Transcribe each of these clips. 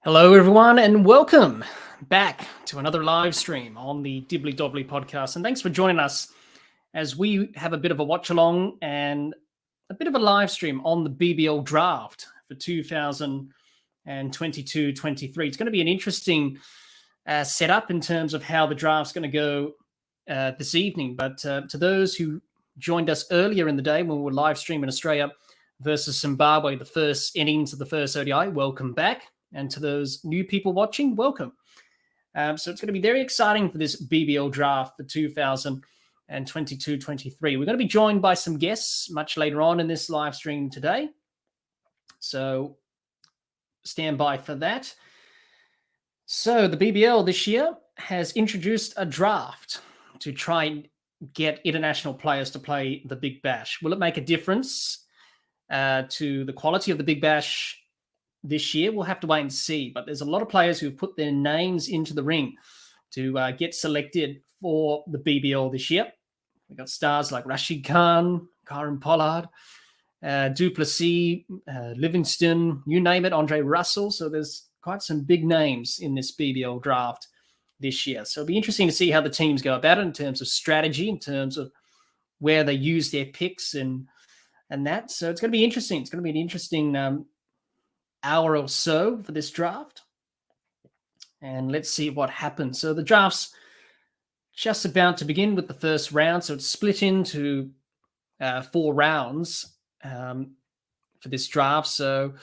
Hello, everyone, and welcome back to another live stream on the Dibbly-Dobbly podcast. And thanks for joining us as we have a bit of a watch along and a bit of a live stream on the BBL draft for 2022-23. It's going to be an interesting setup in terms of how the draft's going to go this evening. But to those who joined us earlier in the day when we were live streaming Australia versus Zimbabwe, the first innings of the first ODI, welcome back. And to those new people watching, welcome. So it's going to be very exciting for this BBL draft for 2022-23. We're going to be joined by some guests much later on in this live stream today. So stand by for that. So the BBL this year has introduced a draft to try and get international players to play the Big Bash. Will it make a difference to the quality of the Big Bash this year? We'll have to wait and see. But there's a lot of players who've put their names into the ring to get selected for the BBL this year. We've got stars like Rashid Khan, Karen Pollard, Duplessis, Livingston, you name it, Andre Russell. So there's quite some big names in this BBL draft this year. So it'll be interesting to see how the teams go about it in terms of strategy, in terms of where they use their picks and that. So it's going to be interesting. It's going to be an interesting hour or so for this draft, and let's see what happens. So the draft's just about to begin with the first round, so it's split into 4 rounds for this draft. So it'll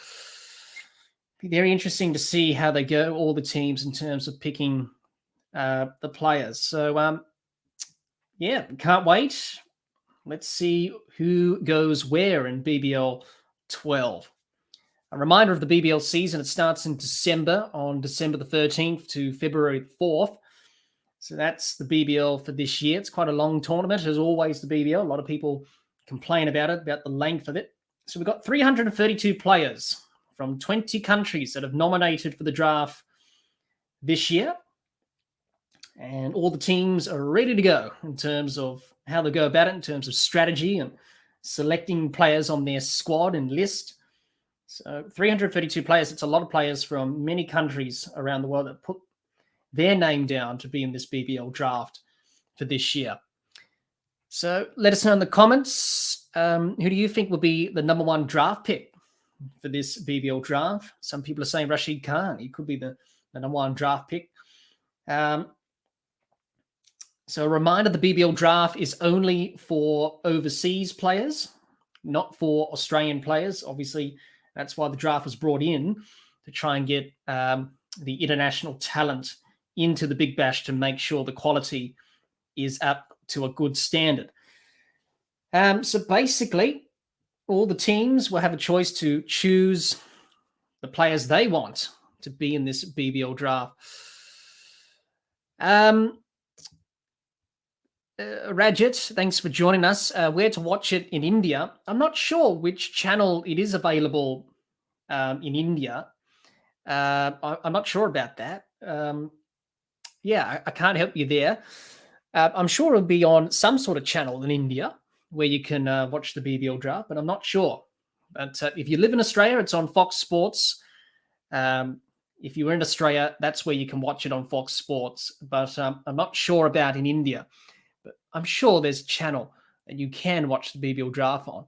be very interesting to see how they go, all the teams, in terms of picking the players. So yeah, can't wait. Let's see who goes where in BBL 12. A reminder of the BBL season, it starts in December, on December the 13th to February the 4th. So that's the BBL for this year. It's quite a long tournament, as always, the BBL. A lot of people complain about it, about the length of it. So we've got 332 players from 20 countries that have nominated for the draft this year. And all the teams are ready to go in terms of how they go about it, in terms of strategy and selecting players on their squad and list. So 332 players, it's a lot of players from many countries around the world that put their name down to be in this BBL draft for this year. So let us know in the comments, who do you think will be the number 1 draft pick for this BBL draft? Some people are saying Rashid Khan. He could be the number 1 draft pick. So a reminder, the BBL draft is only for overseas players, not for Australian players. Obviously, that's why the draft was brought in, to try and get the international talent into the Big Bash to make sure the quality is up to a good standard. So basically, all the teams will have a choice to choose the players they want to be in this BBL draft. Rajit, thanks for joining us. Where to watch it in India? I'm not sure which channel it is available in India. I'm not sure about that. Yeah, I can't help you there. I'm sure it'll be on some sort of channel in India where you can watch the BBL draft, but I'm not sure. But if you live in Australia, it's on Fox Sports. If you're in Australia, that's where you can watch it on Fox Sports. But I'm not sure about in India. But I'm sure there's a channel that you can watch the BBL draft on.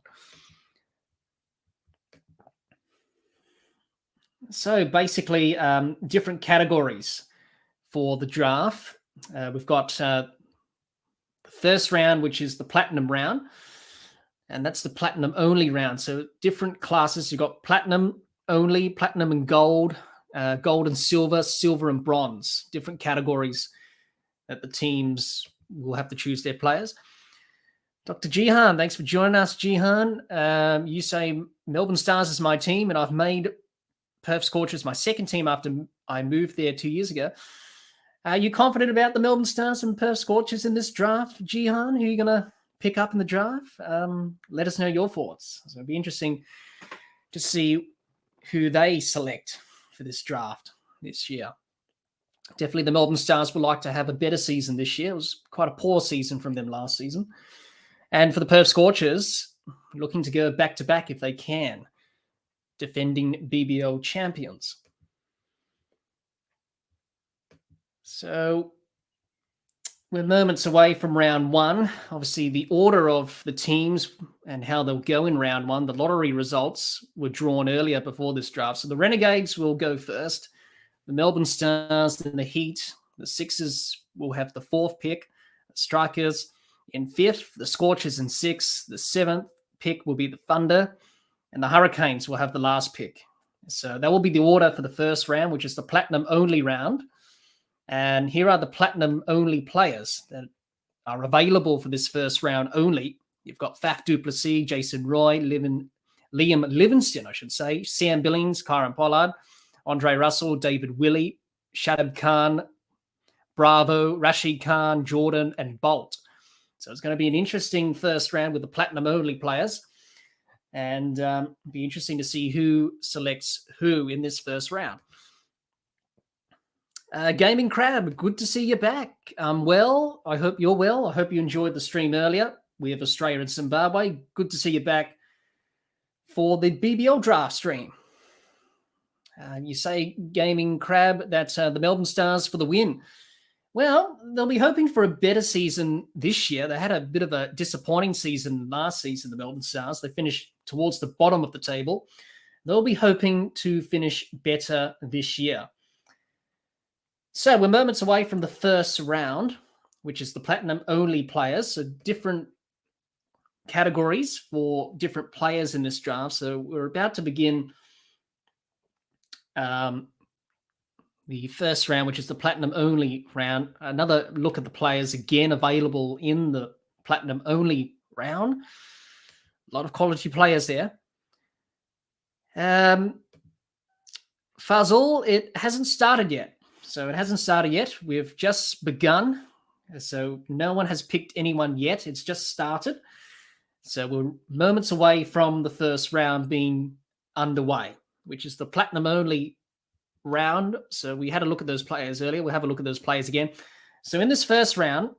So basically, different categories for the draft. We've got the first round, which is the platinum round, and that's the platinum only round. So different classes. You've got platinum only, platinum and gold, gold and silver, silver and bronze. Different categories that the teams will have to choose their players. Dr. Jihan, thanks for joining us, Jihan. You say Melbourne Stars is my team, and I've made Perth Scorchers my second team after I moved there 2 years ago. Are you confident about the Melbourne Stars and Perth Scorchers in this draft, Jihan? Who are you going to pick up in the draft? Let us know your thoughts. So it'll be interesting to see who they select for this draft this year. Definitely the Melbourne Stars would like to have a better season this year. It was quite a poor season from them last season. And for the Perth Scorchers, looking to go back-to-back if they can, defending BBL champions. So we're moments away from round one. Obviously, the order of the teams and how they'll go in round one, the lottery results were drawn earlier before this draft. So the Renegades will go first. The Melbourne Stars, then the Heat. The Sixers will have the 4th pick. The Strikers in 5th. The Scorchers in 6th. The 7th pick will be the Thunder. And the Hurricanes will have the last pick. So that will be the order for the first round, which is the platinum-only round. And here are the platinum-only players that are available for this first round only. You've got Faf du Plessis, Jason Roy, Liam Livingston, I should say, Sam Billings, Kyron Pollard, Andre Russell, David Willey, Shadab Khan, Bravo, Rashid Khan, Jordan, and Bolt. So it's going to be an interesting first round with the platinum-only players. And be interesting to see who selects who in this first round. Gaming Crab, good to see you back. Well, I hope you're well. I hope you enjoyed the stream earlier. We have Australia and Zimbabwe. Good to see you back for the BBL draft stream. You say, Gaming Crab, that's the Melbourne Stars for the win. Well, they'll be hoping for a better season this year. They had a bit of a disappointing season last season, the Melbourne Stars. They finished towards the bottom of the table. They'll be hoping to finish better this year. So we're moments away from the first round, which is the platinum-only players. So different categories for different players in this draft. So we're about to begin the first round, which is the platinum-only round. Another look at the players again available in the platinum-only round. A lot of quality players there. Fazal, it hasn't started yet. So it hasn't started yet. We've just begun. So no one has picked anyone yet. It's just started. So we're moments away from the first round being underway, which is the platinum-only round. So we had a look at those players earlier. We'll have a look at those players again. So in this first round,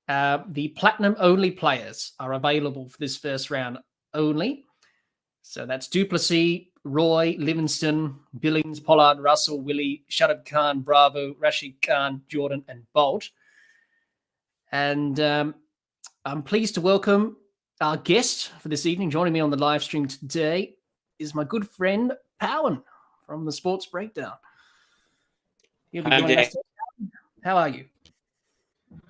the platinum-only players are available for this first round only. So that's du Plessis, Roy, Livingston, Billings, Pollard, Russell, Willey, Shadab Khan, Bravo, Rashid Khan, Jordan, and Bolt. And I'm pleased to welcome our guest for this evening. Joining me on the live stream today is my good friend, Powan from the Sports Breakdown. He'll be joining us. How are you?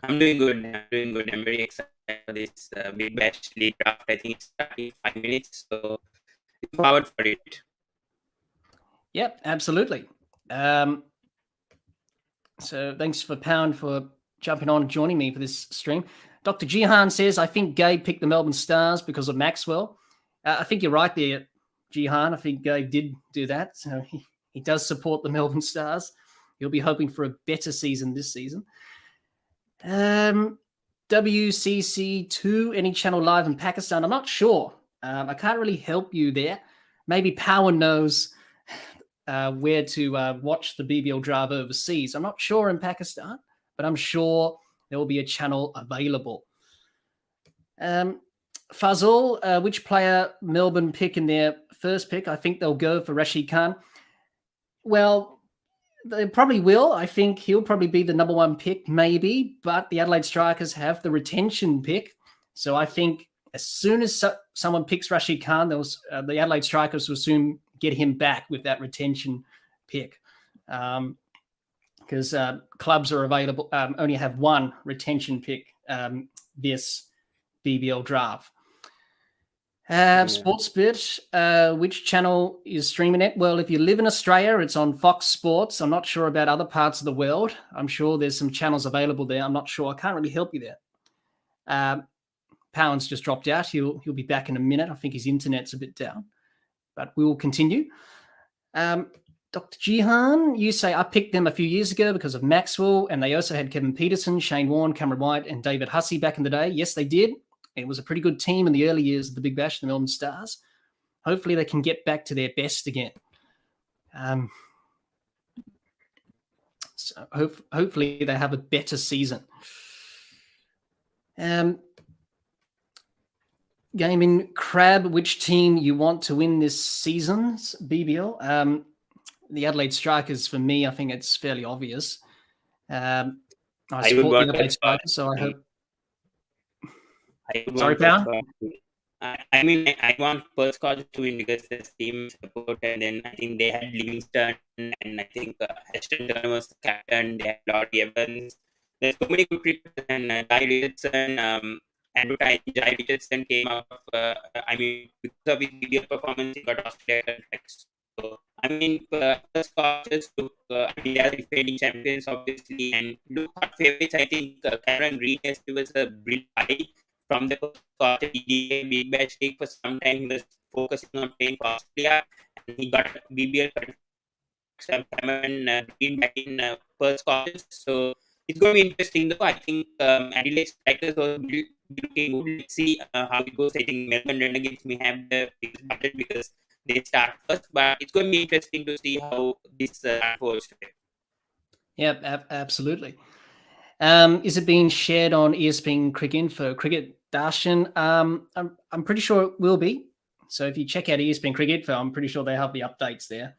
I'm doing good. I'm very excited for this Big Bash League draft. I think it's starting 5 minutes, so looking forward for it. Yep, absolutely. So thanks for Pound for jumping on and joining me for this stream. Dr. Jihan says, I think Gabe picked the Melbourne Stars because of Maxwell. I think you're right there, Jihan. I think Gabe did do that. So he does support the Melbourne Stars. He'll be hoping for a better season this season. WCC2, any channel live in Pakistan? I'm not sure. I can't really help you there. Maybe Power knows where to watch the BBL draft overseas. I'm not sure in Pakistan, but I'm sure there will be a channel available. Fazal, which player Melbourne pick in their first pick? I think they'll go for Rashid Khan. Well, they probably will. I think he'll probably be the number one pick, maybe, but the Adelaide Strikers have the retention pick. So I think as soon as someone picks Rashid Khan, the Adelaide Strikers will soon get him back with that retention pick. Because clubs are available, only have one retention pick this BBL draft. Sportsbit, which channel is streaming it? Well, if you live in Australia, it's on Fox Sports. I'm not sure about other parts of the world. I'm sure there's some channels available there. I'm not sure. I can't really help you there. Pound's just dropped out. He'll be back in a minute. I think his internet's a bit down, but we will continue. Dr. Jihan, you say I picked them a few years ago because of Maxwell, and they also had Kevin Peterson, Shane Warne, Cameron White, and David Hussey back in the day. Yes, they did. It was a pretty good team in the early years of the Big Bash, the Melbourne Stars. Hopefully they can get back to their best again. So hopefully they have a better season. Gaming Crab, which team you want to win this season's BBL? The Adelaide Strikers, for me, I think it's fairly obvious. I I would support the want Adelaide Perth Strikers, so I Scorchers. hope. I would Sorry, want Perth Power? Scorchers. I mean, I want Perth Scorchers to win because this team support, and then I think they had Livingston, and I think Ashton Turner was the captain. They had Laurie Evans. There's so many good cricketers, and Guy Richardson. Jai Richardson came out of. I mean, because of his BBL performance, he got Australia contracts. So I mean, Perth Scorchers took. I mean, they are defending champions, obviously, and look at favorites. I think Cameron Green has given us a brilliant fight from the Scottish EDA Big Bash League. For some time, he was focusing on playing for Australia, and he got BBL Cameron Green back in Perth Scottish. So it's going to be interesting, though. I think Adelaide Strikers will be looking good. Let's see how it goes. I think Melbourne Renegades may have the biggest budget because they start first, but it's going to be interesting to see how this unfolds today. Yeah, absolutely. Is it being shared on ESPN Cricket Info? Cricket Darshan? I'm pretty sure it will be. So if you check out ESPN Cricket Info, I'm pretty sure they have the updates there.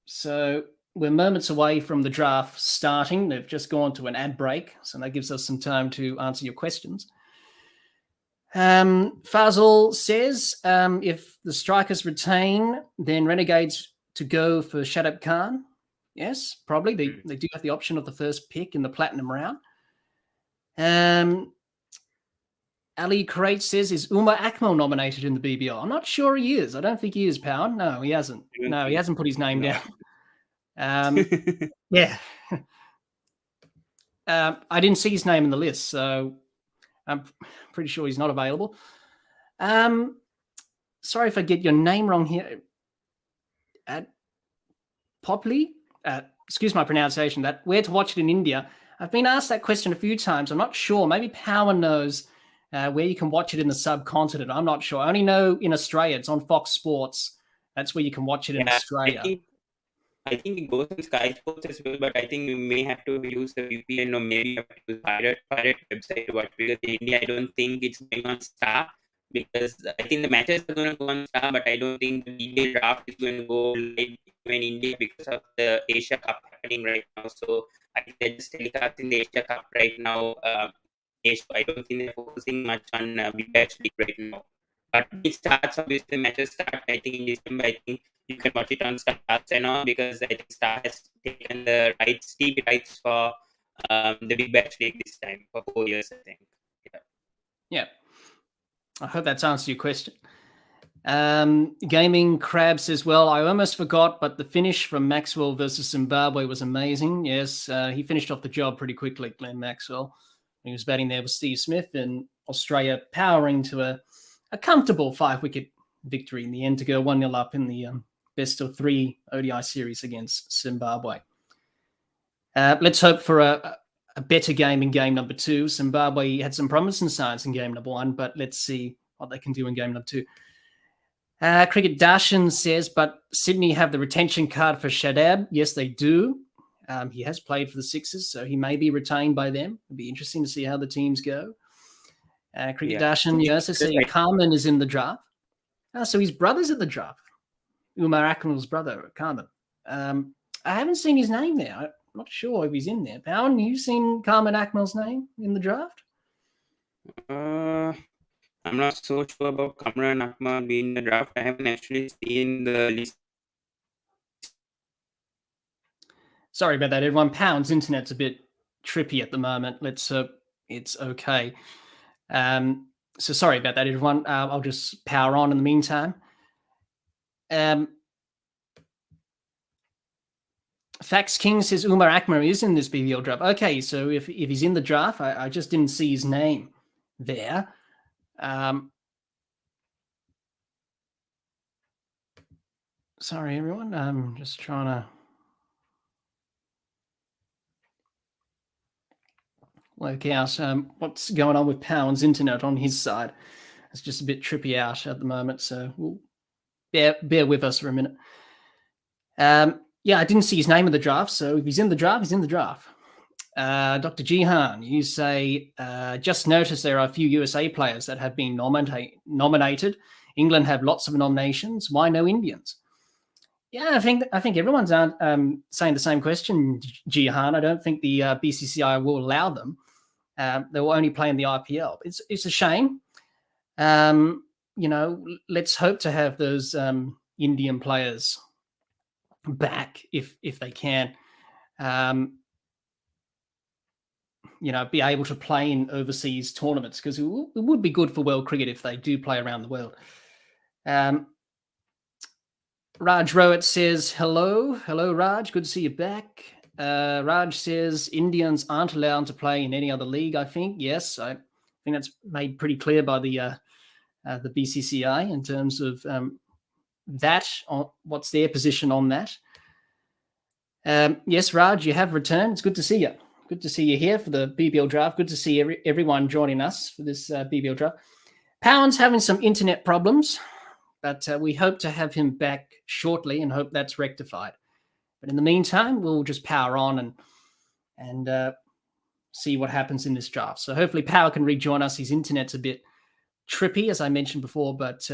So we're moments away from the draft starting. They've just gone to an ad break, so that gives us some time to answer your questions. Fazal says, if the Strikers retain, then Renegades to go for Shadab Khan. Yes, probably. They do have the option of the first pick in the platinum round. Ali Karate says, is Umar Akmal nominated in the BBL? I'm not sure he is. I don't think he is, Power. No, he hasn't. No, he hasn't put his name down. Yeah. I didn't see his name in the list, so I'm pretty sure he's not available. Sorry if I get your name wrong here. Popley? Excuse my pronunciation. That where to watch it in India. I've been asked that question a few times. I'm not sure. Maybe Power knows where you can watch it in the subcontinent. I'm not sure. I only know in Australia. It's on Fox Sports. That's where you can watch it in Australia. I think it goes on Sky Sports as well, but I think we may have to use the VPN or maybe have to use pirate website to watch, because in India I don't think it's going on Star, because I think the matches are going to go on Star, but I don't think the BBL draft is going to go live in India because of the Asia Cup happening right now. So I think they're just telecasting the Asia Cup right now. I don't think they're focusing much on Big Bash League right now. But it starts, obviously, matches start, I think, in December. I think you can watch it on Star Channel because I think Star has taken the TV rights for the Big Bash League this time for 4 years, I think. Yeah. I hope that's answered your question. Gaming Crab says, well, I almost forgot, but the finish from Maxwell versus Zimbabwe was amazing. Yes, he finished off the job pretty quickly, Glenn Maxwell. He was batting there with Steve Smith, and Australia powering to a comfortable 5-wicket victory in the end to go 1-0 up in the best of 3 ODI series against Zimbabwe. Let's hope for a better game in game number 2. Zimbabwe had some promising signs in game number 1, but let's see what they can do in game number 2. Cricket Darshan says, but Sydney have the retention card for Shadab. Yes, they do. He has played for the Sixers, so he may be retained by them. It'll be interesting to see how the teams go. Cricket Darshan, yes, I see Carmen is in the draft. So his brother's at the draft. Umar Akmal's brother, Carmen. I haven't seen his name there. I'm not sure if he's in there. Pound, you seen Carmen Akmal's name in the draft? I'm not so sure about Kamran Akmal being in the draft. I haven't actually seen the list. Sorry about that, everyone. Pound's internet's a bit trippy at the moment. Let's hope it's okay. So sorry about that, everyone. I'll just power on in the meantime. Fax King says Umar Akmal is in this BBL draft. Okay, so if he's in the draft, I just didn't see his name there. Sorry, everyone. I'm just trying to work out what's going on with Pound's internet on his side. It's just a bit trippy out at the moment, so we'll bear with us for a minute. Yeah, I didn't see his name in the draft, so if he's in the draft, he's in the draft. Dr. Jihan, you say, just noticed there are a few USA players that have been nominated. England have lots of nominations. Why no Indians? Yeah, I think everyone's saying the same question, Jihan. I don't think the BCCI will allow them. They will only play in the IPL. It's a shame. Let's hope to have those Indian players back if they can. Be able to play in overseas tournaments, because it would be good for world cricket if they do play around the world. Raj Rowett says, hello. Hello, Raj. Good to see you back. Raj says, Indians aren't allowed to play in any other league, I think. Yes, I think that's made pretty clear by the BCCI in terms of that. What's their position on that? Yes, Raj, you have returned. It's good to see you. Good to see you here for the BBL draft. Good to see everyone joining us for this BBL draft. Powan's having some internet problems, but we hope to have him back shortly and hope that's rectified. But in the meantime, we'll just power on and see what happens in this draft. So hopefully Power can rejoin us. His internet's a bit trippy, as I mentioned before, but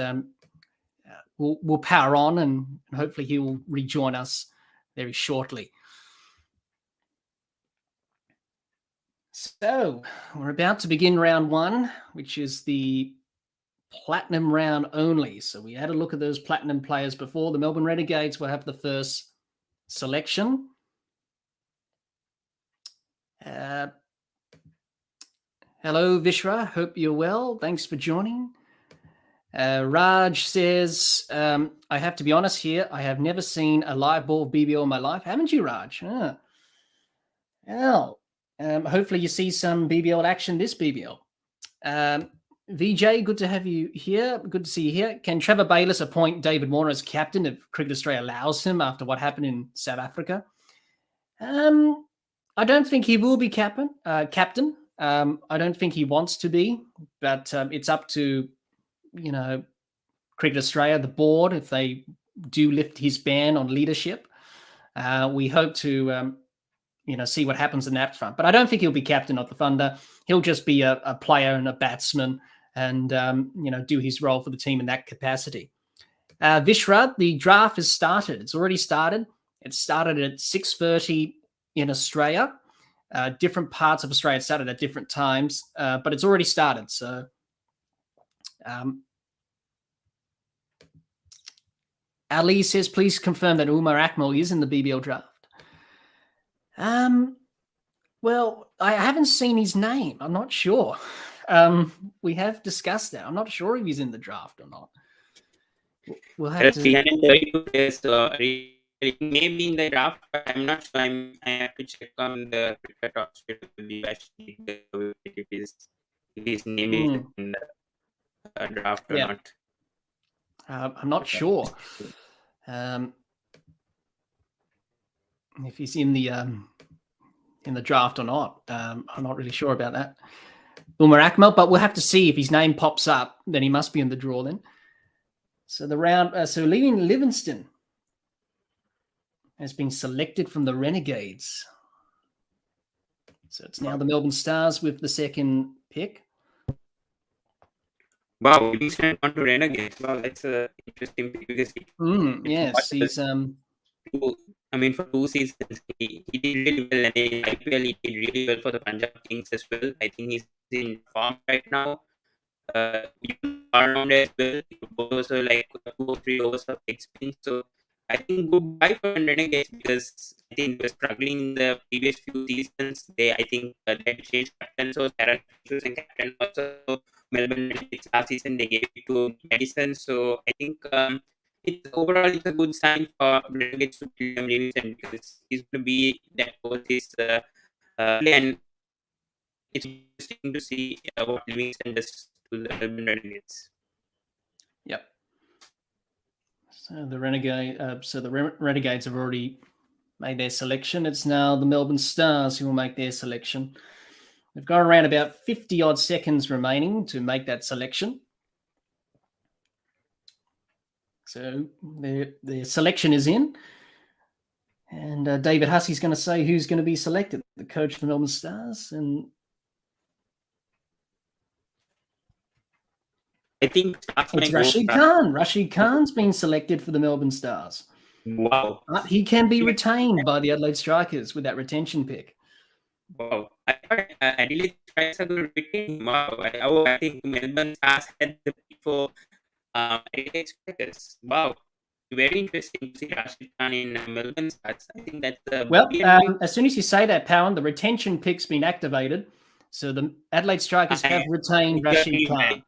we'll power on and hopefully he will rejoin us very shortly. So we're about to begin round one, which is the platinum round only. So we had a look at those platinum players before. The Melbourne Renegades will have the first selection. Hello, Vishra. Hope you're well. Thanks for joining. Raj says, I have to be honest here. I have never seen a live ball BBL in my life. Haven't you, Raj? Well, hopefully you see some BBL action this BBL. VJ, good to have you here. Good to see you here. Can Trevor Bayliss appoint David Warner as captain if Cricket Australia allows him after what happened in South Africa? I don't think he will be captain. I don't think he wants to be, but it's up to, Cricket Australia, the board, if they do lift his ban on leadership. We hope to, see what happens in that front. But I don't think he'll be captain of the Thunder. He'll just be a player and a batsman and, do his role for the team in that capacity. Vishra, the draft has started. It's already started. It started at 6:30 in Australia. Different parts of Australia started at different times, but it's already started. So Ali says, please confirm that Umar Akmal is in the BBL draft. Well, I haven't seen his name. I'm not sure. We have discussed that. I'm not sure if he's in the draft or not. We'll have to. 332 players, so maybe in the draft, but I'm not sure. I have to check on the cricket roster to be actually if his name is in the draft or not. I'm not sure if he's in the draft or not. I'm not really sure about that. Umar Akmal, but we'll have to see if his name pops up. Then he must be in the draw then. So the round. So Liam Livingston has been selected from the Renegades. So it's now the Melbourne Stars with the second pick. Wow, Livingston on to Renegades. Wow, that's interesting pick because yes, he's for 2 seasons he did really well, and in IPL he did really well for the Punjab Kings as well. I think he's in form right now. Around as well, also like 2 or 3 overs of experience. So I think goodbye for Renegades because I think they were struggling in the previous few seasons. They had changed captain, so Sarah was in captain also. Melbourne Renegades last season they gave it to Madison. So I think it's a good sign for Renegades to Liam Livingston because he's going to be that overseas play, and it's interesting to see what Livingston does to the Melbourne Renegades. Yep. So the Renegades have already made their selection. It's now the Melbourne Stars who will make their selection. We've got around about 50 odd seconds remaining to make that selection. So the selection is in. And David Hussey's going to say who's going to be selected, the coach of the Melbourne Stars. And I think it's Rashid Khan. Rashid Khan's been selected for the Melbourne Stars. Wow. But he can be retained by the Adelaide Strikers with that retention pick. Wow. I thought Adelaide Strikers are going to retain him. Wow. I think Melbourne Stars had the pick for Adelaide Strikers. Wow. Very interesting to see Rashid Khan in Melbourne Stars. I think that's a Well, brilliant pick. as soon as you say that, Powen, the retention pick's been activated. So the Adelaide Strikers have retained Rashid You're Khan. right.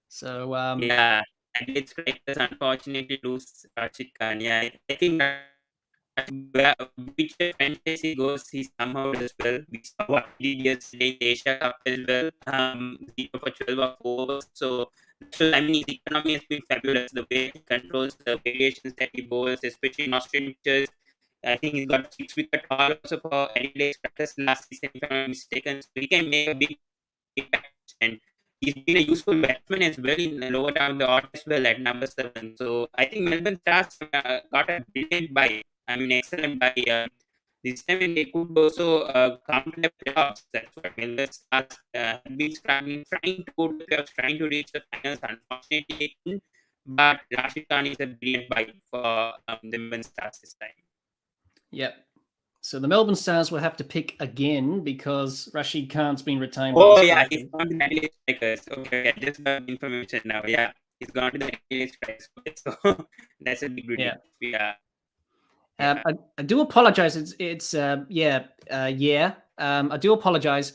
So Yeah. Adelaide Strikers unfortunately lose Rashid Khan. Yeah. I think whichever franchise he goes, he somehow does well. We saw what he did yesterday in the Asia Cup as well. 0 for 12 of overs. So, I mean, his economy has been fabulous. The way he controls the variations that he bowls, especially in Australian pitches. I think he's got 6 wicket haul also for Adelaide Strikers last season, if I'm not mistaken. So he can make a big impact. And he's been a useful batsman as well in the lower down the order as well at number 7. So I think Melbourne Stars got a brilliant buy. I mean, excellent buy. This time they could also come to the playoffs. That's what Melbourne Stars have been struggling, trying to go to the playoffs, trying to reach the finals. Unfortunately, they couldn't. But Rashid Khan is a brilliant buy for the Melbourne Stars this time. yep. So the Melbourne Stars will have to pick again because Rashid Khan's been retained. Oh, yeah, he's gone to the Adelaide Strikers. Okay, I just got information now. Yeah, he's gone to the Adelaide Strikers. So that's a big relief. Yeah. I do apologize. I do apologize.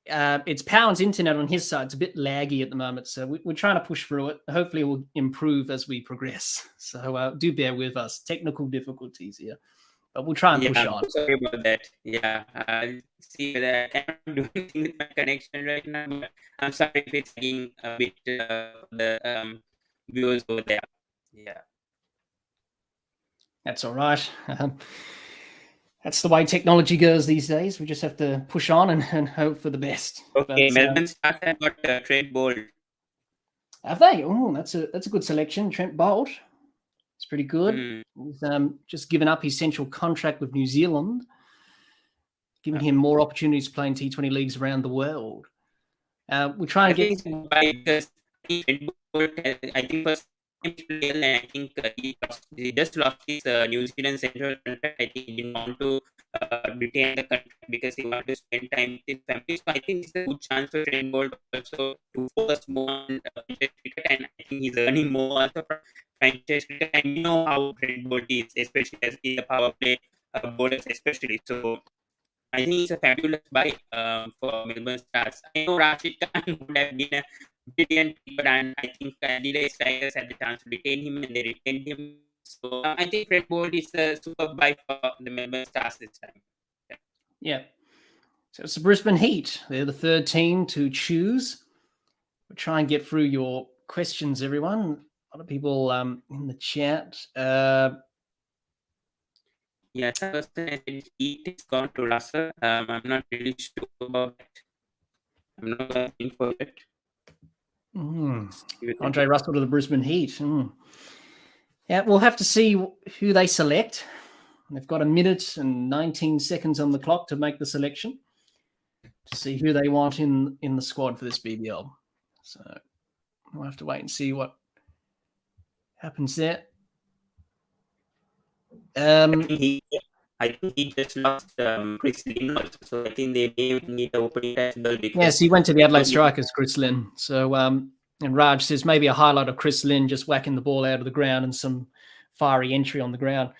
It's Powen's internet on his side. It's a bit laggy at the moment, so we're trying to push through it. Hopefully, it will improve as we progress. So do bear with us. Technical difficulties here, but we'll try and push on. Sorry about that. Yeah, see that I cannot do anything with my connection right now. But I'm sorry if it's being a bit the viewers over there. Yeah. That's all right. That's the way technology goes these days. We just have to push on and hope for the best. Okay, Melbourne Stars have got Trent Bolt. Have they? Oh, that's a good selection. Trent Bolt. It's pretty good. He's just given up his central contract with New Zealand, giving him more opportunities to play in T20 leagues around the world. We're trying to get. I think first and I think he just lost his New Zealand central contract. I think he didn't want to retain the contract because he wanted to spend time with his family. So I think it's a good chance for Trent Bolt also to focus more on franchise cricket, and I think he's earning more also from franchise cricket. And you know how Trent Bolt is, especially as in the power play bowlers, especially. So I think it's a fabulous buy for Melbourne Stars. I know Rashid Khan would have been a brilliant keeper, and I think Adelaide Strikers had the chance to retain him, and they retained him. So I think Trent Bolt is a super buy for the Melbourne Stars this time. Yeah. So it's the Brisbane Heat. They're the third team to choose. We'll try and get through your questions, everyone. A lot of people in the chat. Yeah, Heat is gone to Russell. I'm not really sure about it. I'm not looking for it. Andre Russell to the Brisbane Heat. Yeah, we'll have to see who they select. They've got 1 minute and 19 seconds on the clock to make the selection to see who they want in the squad for this BBL. So we'll have to wait and see what happens there. I think he just lost Chris Lynn also, so I think they may need to open it as well. Yes, he went to the Adelaide Strikers, Chris Lynn. So, and Raj says maybe a highlight of Chris Lynn just whacking the ball out of the ground and some fiery entry on the ground.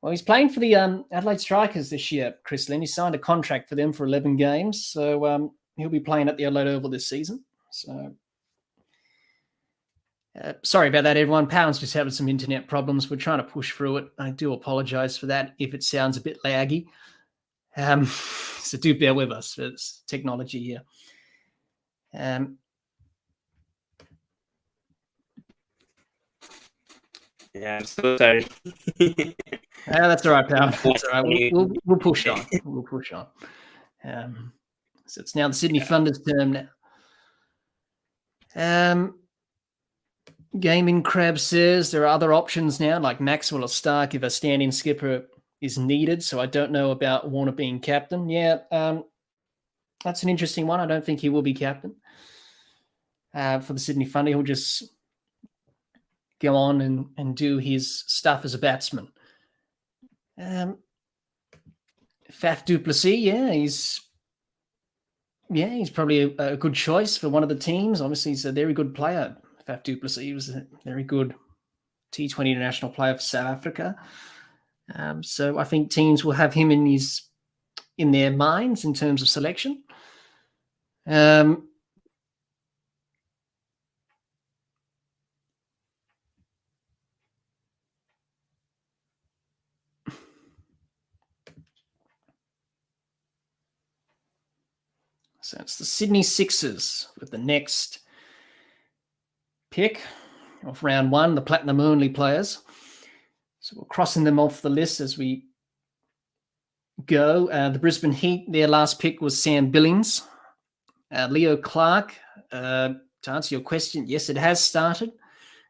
Well, he's playing for the Adelaide Strikers this year, Chris Lynn. He signed a contract for them for 11 games, so he'll be playing at the Adelaide Oval this season. So, sorry about that, everyone. Powen's just having some internet problems. We're trying to push through it. I do apologize for that if it sounds a bit laggy. So do bear with us. It's technology here. Yeah, I'm so sorry. That's all right, Powen. That's all right. We'll push on. We'll push on. So it's now the Sydney Thunder's turn now. Gaming Crab says there are other options now, like Maxwell or Stark, if a stand-in skipper is needed. So I don't know about Warner being captain. Yeah, that's an interesting one. I don't think he will be captain for the Sydney Thunder. He'll just go on and do his stuff as a batsman. Faf du Plessis, he's probably a good choice for one of the teams. Obviously, he's a very good player. Faf du Plessis, he was a very good T20 international player for South Africa. So I think teams will have him in their minds in terms of selection. So it's the Sydney Sixers with the next pick of round one, the platinum-only players. So we're crossing them off the list as we go. The Brisbane Heat, their last pick was Sam Billings. Leo Clark, to answer your question, yes, it has started.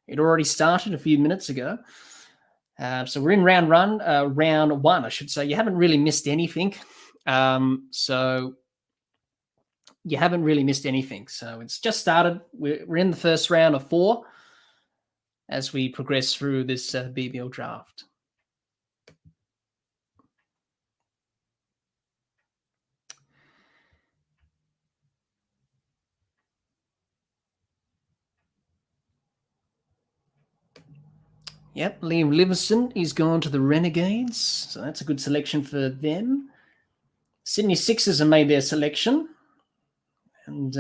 It already started a few minutes ago. So we're in round one, I should say. You haven't really missed anything. So you haven't really missed anything. So it's just started. We're in the first round of 4 as we progress through this BBL draft. Yep, Liam Livingston is going to the Renegades. So that's a good selection for them. Sydney Sixers have made their selection. And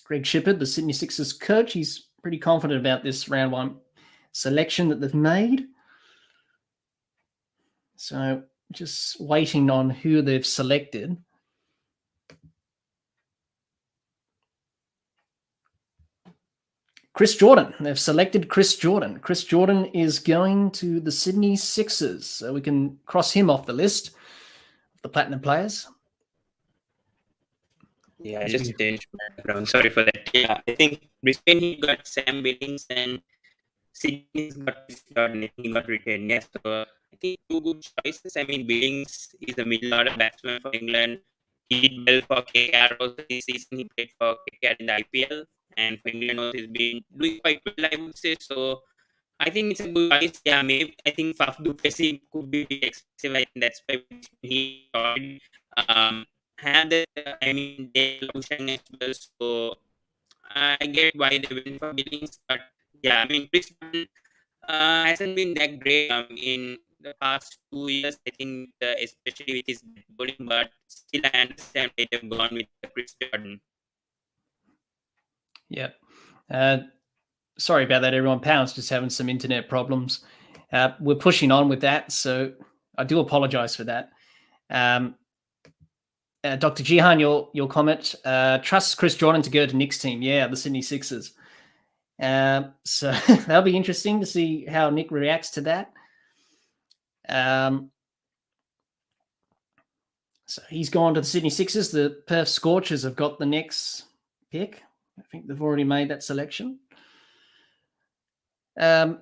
Greg Shippard, the Sydney Sixers coach, he's pretty confident about this round one selection that they've made. So just waiting on who they've selected. Chris Jordan. They've selected Chris Jordan. Chris Jordan is going to the Sydney Sixers. So we can cross him off the list of the platinum players. Yeah, I just changed my background. Sorry for that. Yeah, I think Brisbane he got Sam Billings and Sydney's got Chris Jordan. He got retained. Yes, so I think 2 good choices. I mean, Billings is a middle order batsman for England. He did well for KKR also this season. He played for KKR in the IPL, and for England also he's been doing quite well, I would say. So I think it's a good choice. Yeah, maybe I think Faf du Plessis could be expensive. I think that's why he already had the, I mean, they Lushang as well. So I get why they went for Billings, but yeah, I mean, Chris Jordan hasn't been that great in the past 2 years. I think, especially with his bowling, but still I understand why they've gone with Chris Jordan. Yeah. Sorry about that, everyone. Pound's just having some internet problems. We're pushing on with that, so I do apologize for that. Dr. Jihan, your comment. Trust Chris Jordan to go to Nick's team. Yeah, the Sydney Sixers. So that'll be interesting to see how Nick reacts to that. So he's gone to the Sydney Sixers. The Perth Scorchers have got the next pick. I think they've already made that selection. Has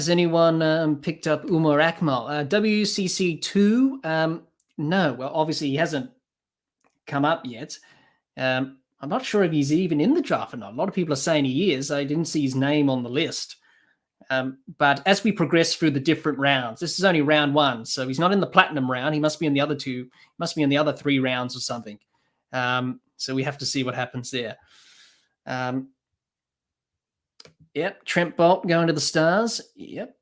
anyone picked up Umar Akmal? WCC2? No. Well, obviously he hasn't come up yet. I'm not sure if he's even in the draft or not. A lot of people are saying he is. I didn't see his name on the list. But as we progress through the different rounds, this is only round one, so he's not in the platinum round. He must be in the other 2. He must be in the other 3 rounds or something. So we have to see what happens there. Yep, Trent Bolt going to the Stars. Yep.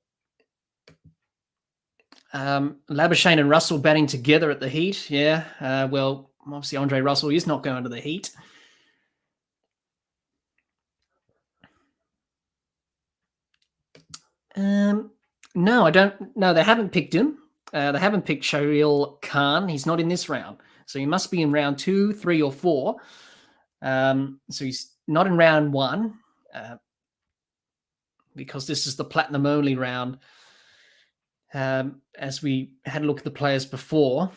Labuschagne and Russell batting together at the Heat. Yeah. Well, obviously Andre Russell is not going to the Heat. No, I don't. No, they haven't picked him. They haven't picked Shahril Khan. He's not in this round. So he must be in round 2, 3, or 4. So he's not in round 1. Because this is the platinum only round. As we had a look at the players before.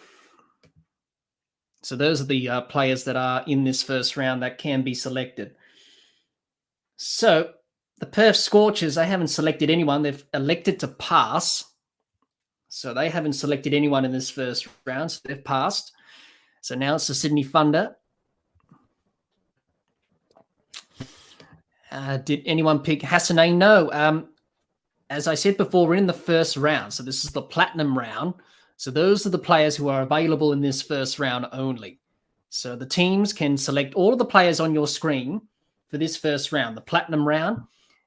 So those are the players that are in this first round that can be selected. So the Perth Scorchers, they haven't selected anyone. They've elected to pass. So they haven't selected anyone in this first round. So they've passed. So now it's the Sydney Thunder. Did anyone pick Hassanein? No. as I said before, we're in the first round. So this is the platinum round. So those are the players who are available in this first round only. So the teams can select all of the players on your screen for this first round, the platinum round.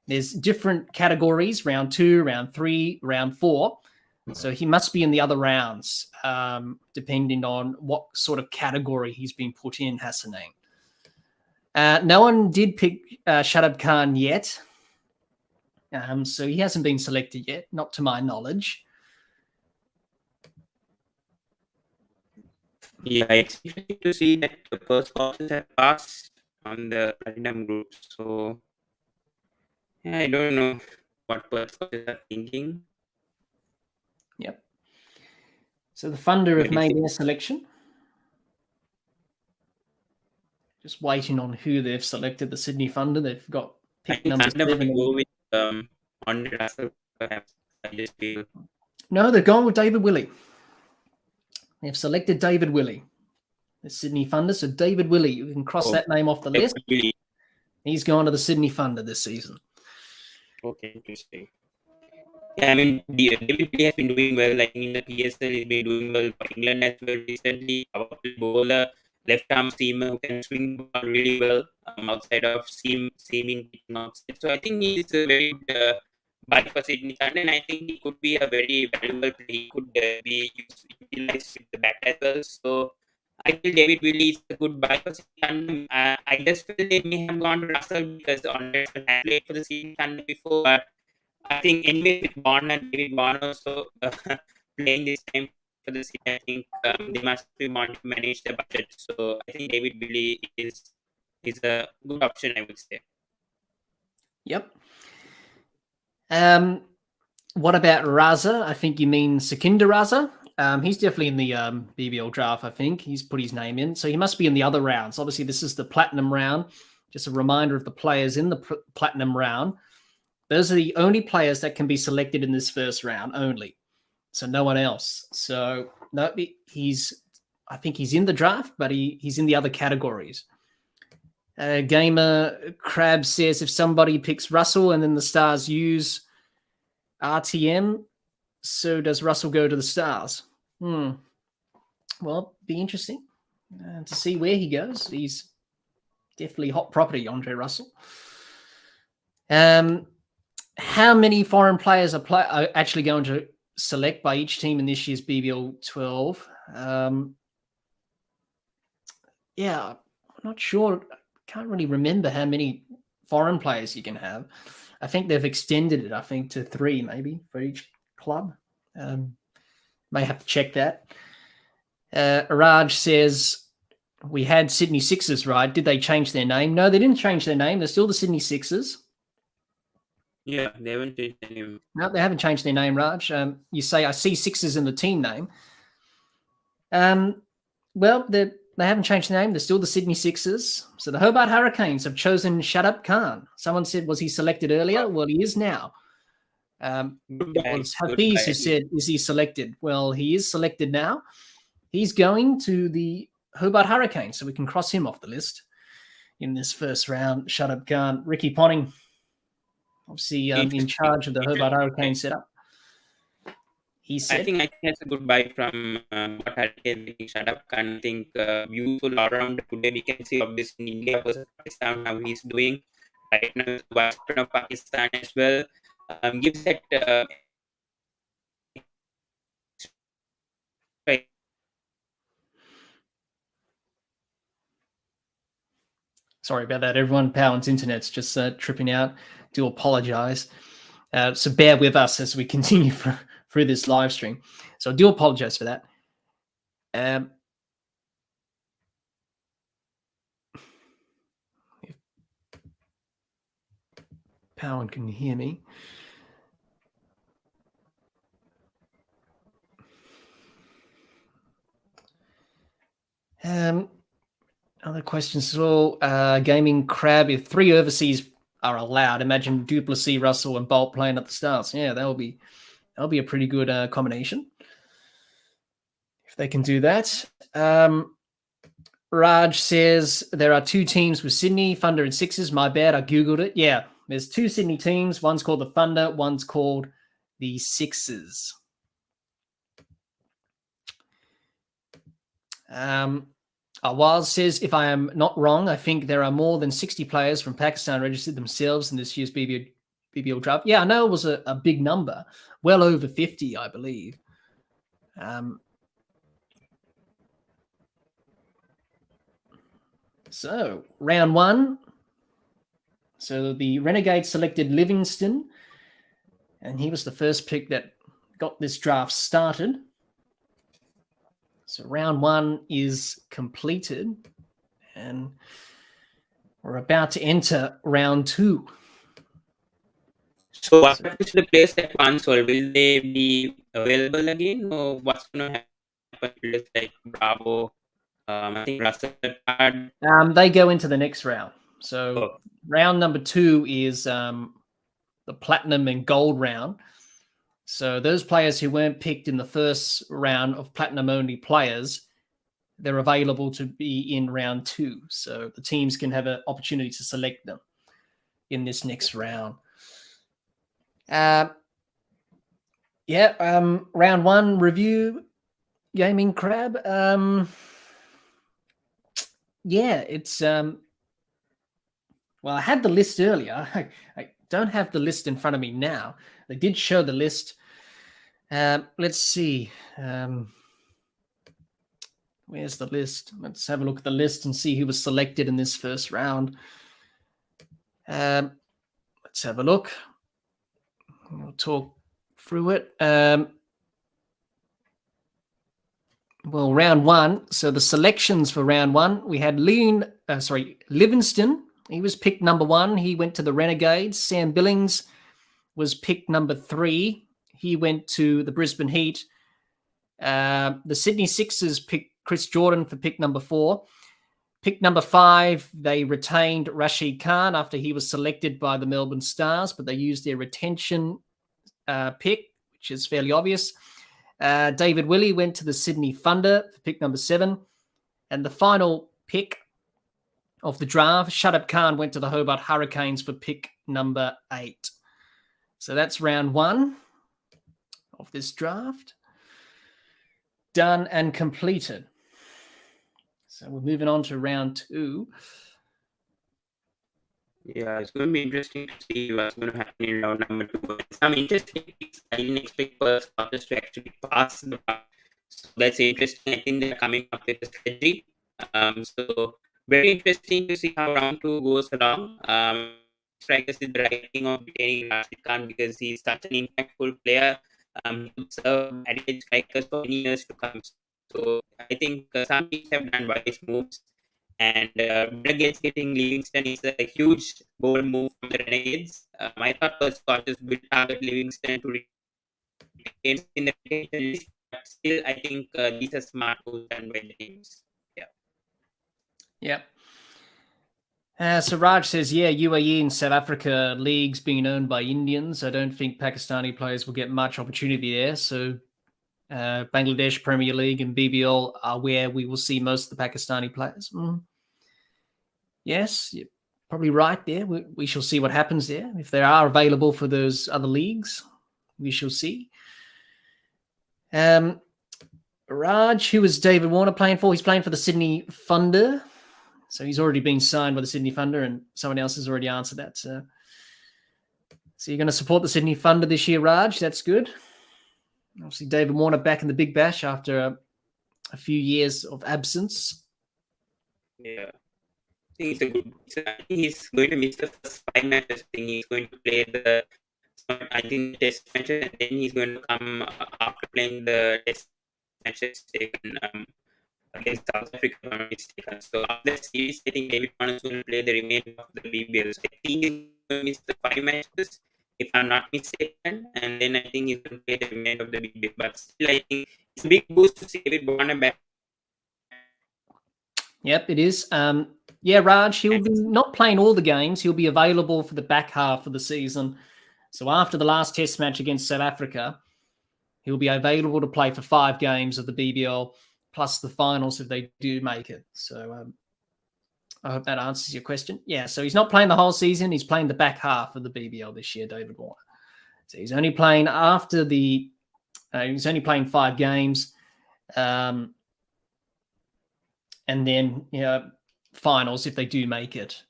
There's different categories, round 2, round 3, round 4. So he must be in the other rounds, depending on what sort of category he's been put in, Hassanin. No one did pick Shadab Khan yet. So he hasn't been selected yet, not to my knowledge. Yeah, it's interesting to see that the first courses have passed on the platinum group. So yeah, I don't know what first courses are thinking. Yep. So the funder have made their selection. Just waiting on who they've selected. The Sydney funder, they've got pick number 7. Go with Andre Russell, perhaps. I just feel. No, they're gone with David Willey. They've selected David Willey, the Sydney funder. So David Willey, you can cross that name off the list. He's gone to the Sydney funder this season. Okay, interesting. Yeah, I mean, David Willey has been doing well. Like in the PSL, he's been doing well for England as well recently. Powerful bowler, left-arm seamer who can swing the ball really well outside of seaming outside. So I think he's a very good buy for Sydney Thunder, and I think he could be a very valuable player. He could be utilized with the bat as well. So I feel David Willey is a good buy for Sydney Thunder. I just feel they may have gone to Russell because Andre had played for the Sydney Thunder before, but I think anyway with David Warner also playing this time for the city, I think they must be want to manage the budget. So I think David Willey is a good option, I would say. Yep. What about Raza? I think you mean Sukhinder Raza. He's definitely in the BBL draft, I think. He's put his name in. So he must be in the other rounds. Obviously, this is the platinum round. Just a reminder of the players in the platinum round. Those are the only players that can be selected in this first round only. So no one else. So no, I think he's in the draft, but he's in the other categories. Gamer Crab says if somebody picks Russell and then the Stars use RTM, so does Russell go to the Stars? Well, be interesting to see where he goes. He's definitely hot property, Andre Russell. How many foreign players are actually going to select by each team in this year's BBL 12? Yeah, I'm not sure. I can't really remember how many foreign players you can have. I think they've extended it, I think, to 3 maybe for each club. May have to check that. Raj says, we had Sydney Sixers, right? Did they change their name? No, they didn't change their name. They're still the Sydney Sixers. Yeah, they haven't changed their name. No, they haven't changed their name, Raj. You say, I see Sixers in the team name. Well, they haven't changed their name. They're still the Sydney Sixers. So the Hobart Hurricanes have chosen Shadab Khan. Someone said, was he selected earlier? Well, he is now. It was Hafiz who said, is he selected? Well, he is selected now. He's going to the Hobart Hurricanes, so we can cross him off the list in this first round. Shadab Khan. Ricky Ponting, obviously in charge of the Hobart Hurricane setup. He said, I think that's a good buy from what Hurricane Shadab Khan. I think beautiful all around today. We can see obviously in India versus Pakistan how he's doing right now. The Western of Pakistan as well gives that. Sorry about that, everyone. Powan's internet's just tripping out. Do apologize. So bear with us as we continue through this live stream. So I do apologize for that. If Powan can hear me. Other questions as well. Gaming Crab, if 3 overseas are allowed, imagine du Plessis, Russell, and Bolt playing at the Stars. Yeah, that'll be a pretty good combination if they can do that. Raj says there are 2 teams with Sydney, Thunder, and Sixers. My bad, I googled it. Yeah, There's 2 Sydney teams. One's called the Thunder. One's called the Sixers. Wild says, if I am not wrong, I think there are more than 60 players from Pakistan registered themselves in this year's BBL draft. Yeah, I know it was a big number. Well over 50, I believe. So, round 1. So the Renegades selected Livingston, and he was the first pick that got this draft started. So round 1 is completed, and we're about to enter round 2. So what happens to the players that cancel? Will they be available again, or what's going to happen to players like Bravo? I think Russell Card. They go into the next round. So round number 2 is the platinum and gold round. So those players who weren't picked in the first round of platinum-only players, they're available to be in round 2. So the teams can have an opportunity to select them in this next round. Round 1 review, Gaming Crab. It's well, I had the list earlier. I don't have the list in front of me now. They did show the list. Let's see. Where's the list? Let's have a look at the list and see who was selected in this first round. Let's have a look. We'll talk through it. Well, round 1. So the selections for round 1, we had Livingston. He was picked number 1. He went to the Renegades. Sam Billings was picked number 3. He went to the Brisbane Heat. The Sydney Sixers picked Chris Jordan for pick number 4. Pick number 5, they retained Rashid Khan after he was selected by the Melbourne Stars, but they used their retention pick, which is fairly obvious. David Willey went to the Sydney Thunder for pick number 7. And the final pick of the draft, Shadab Khan went to the Hobart Hurricanes for pick number 8. So that's round 1 of this draft. Done and completed. So we're moving on to round 2. Yeah, it's going to be interesting to see what's going to happen in round number 2. Some interesting picks. I didn't expect Perth Scottish to actually pass the draft. So that's interesting. I think they're coming up with a strategy. So very interesting to see how round 2 goes along. Strikers is the right thing of retaining Rashid Khan because he's such an impactful player. He could serve Adelaide Strikers for many years to come. So I think some teams have done wise moves. And Renegades getting Livingston is a huge bold move from the Renegades. I thought the Scottish would target Livingston to retain in the retention list, but still, I think these are smart moves done by the teams. Yeah. So Raj says, UAE and South Africa leagues being owned by Indians. I don't think Pakistani players will get much opportunity there. So Bangladesh Premier League and BBL are where we will see most of the Pakistani players. Yes, you're probably right there. We shall see what happens there. If they are available for those other leagues, we shall see. Raj, who is David Warner playing for? He's playing for the Sydney Thunder. So he's already been signed by the Sydney Thunder, and someone else has already answered that. So you're going to support the Sydney Thunder this year, Raj. That's good. Obviously, David Warner back in the Big Bash after a few years of absence. Yeah. I think he's going to miss the first 5 matches. I think he's going to play the test matches, and then he's going to come after playing the test matches taken against South Africa. So after that series, I think David Warner is going to play the remainder of the BBL. So I think he's going to miss the 5 matches, if I'm not mistaken, and then I think he's going to play the remainder of the BBL. But still, I think it's a big boost to see David Warner back. Yep, it is. Raj, he'll be not playing all the games. He'll be available for the back half of the season. So after the last test match against South Africa, he'll be available to play for 5 games of the BBL, plus the finals if they do make it. So I hope that answers your question. Yeah, so he's not playing the whole season. He's playing the back half of the BBL this year, David Warner. So he's only playing after the. He's only playing 5 games, and then finals if they do make it.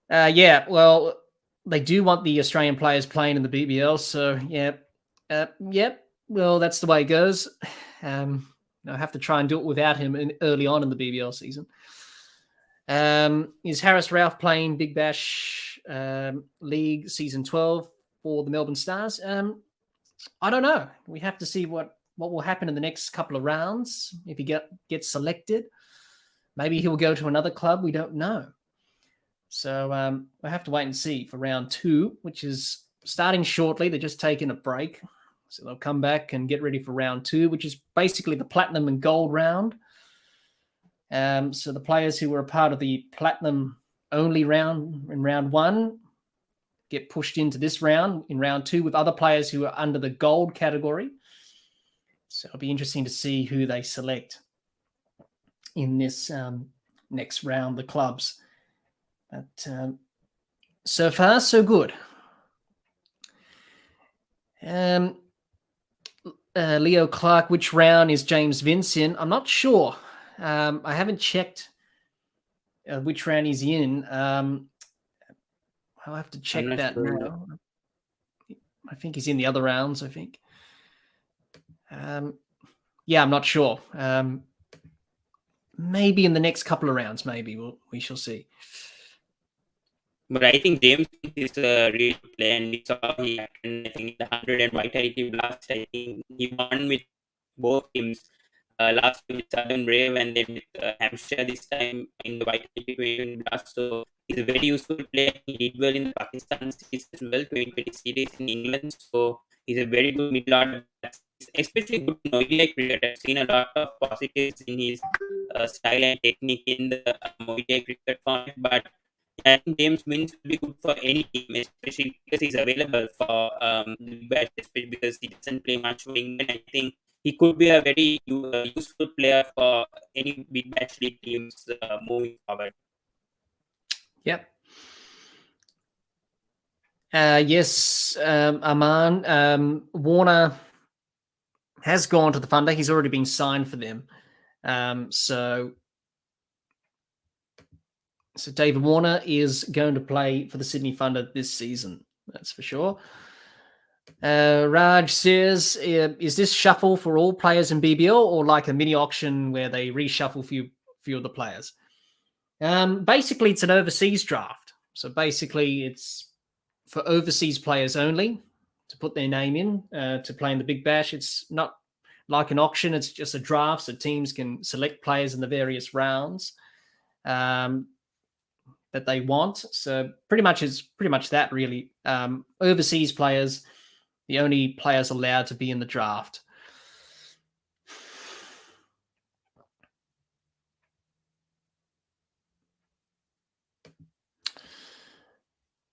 Yeah, well, they do want the Australian players playing in the BBL, so yep. Well, that's the way it goes. I have to try and do it without him early on in the BBL season. Is Harris Ralph playing Big Bash League Season 12 for the Melbourne Stars? I don't know. We have to see what will happen in the next couple of rounds. If he gets selected, maybe he'll go to another club. We don't know. So we'll have to wait and see for round 2, which is starting shortly. They're just taking a break. So they'll come back and get ready for round 2, which is basically the platinum and gold round. So the players who were a part of the platinum only round in round 1 get pushed into this round in round 2 with other players who are under the gold category. So it'll be interesting to see who they select in this next round, the clubs. But so far, so good. Leo Clark, which round is James Vince in? I'm not sure. I haven't checked which round he's in. I'll have to check that now. I think he's in the other rounds, I think. Yeah, I'm not sure. Maybe in the next couple of rounds, maybe we shall see. But I think James is a real player, and we saw he happened, I think, the 100 and Vitality Blast. I think he won with both teams. Last with Southern Brave and then with Hampshire this time in the Vitality 2020 Blast. So he's a very useful player. He did well in the Pakistan series as well, 2020 series in England. So he's a very good middle order. Especially good in ODI cricket. I've seen a lot of positives in his style and technique in the ODI cricket format. But I think James Vince will be good for any team, especially because he's available for the best, especially because he doesn't play much for England. I think he could be a very useful player for any big match league teams moving forward. Yep. Yes, Aman. Warner has gone to the Thunder. He's already been signed for them. So David Warner is going to play for the Sydney Thunder this season. That's for sure. Raj says, is this shuffle for all players in BBL or like a mini auction where they reshuffle few of the players? Basically, it's an overseas draft. So basically, it's for overseas players only to put their name in to play in the Big Bash. It's not like an auction. It's just a draft, so teams can select players in the various rounds that they want. So pretty much that, really. Overseas players, the only players allowed to be in the draft.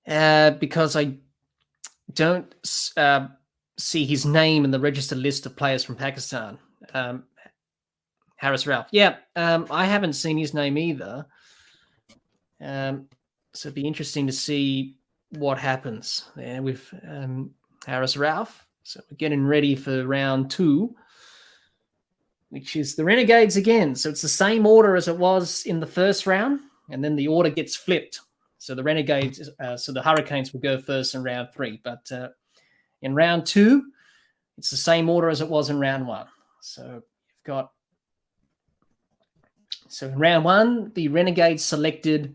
Because I don't see his name in the registered list of players from Pakistan. Harris Ralph. Yeah, I haven't seen his name either. So it'd be interesting to see what happens there with Harris Ralph. So we're getting ready for round 2, which is the Renegades again. So it's the same order as it was in the first round, and then the order gets flipped. So the Renegades, so the Hurricanes will go first in round 3. But in round 2, it's the same order as it was in round 1. So you've got... So in round 1, the Renegades selected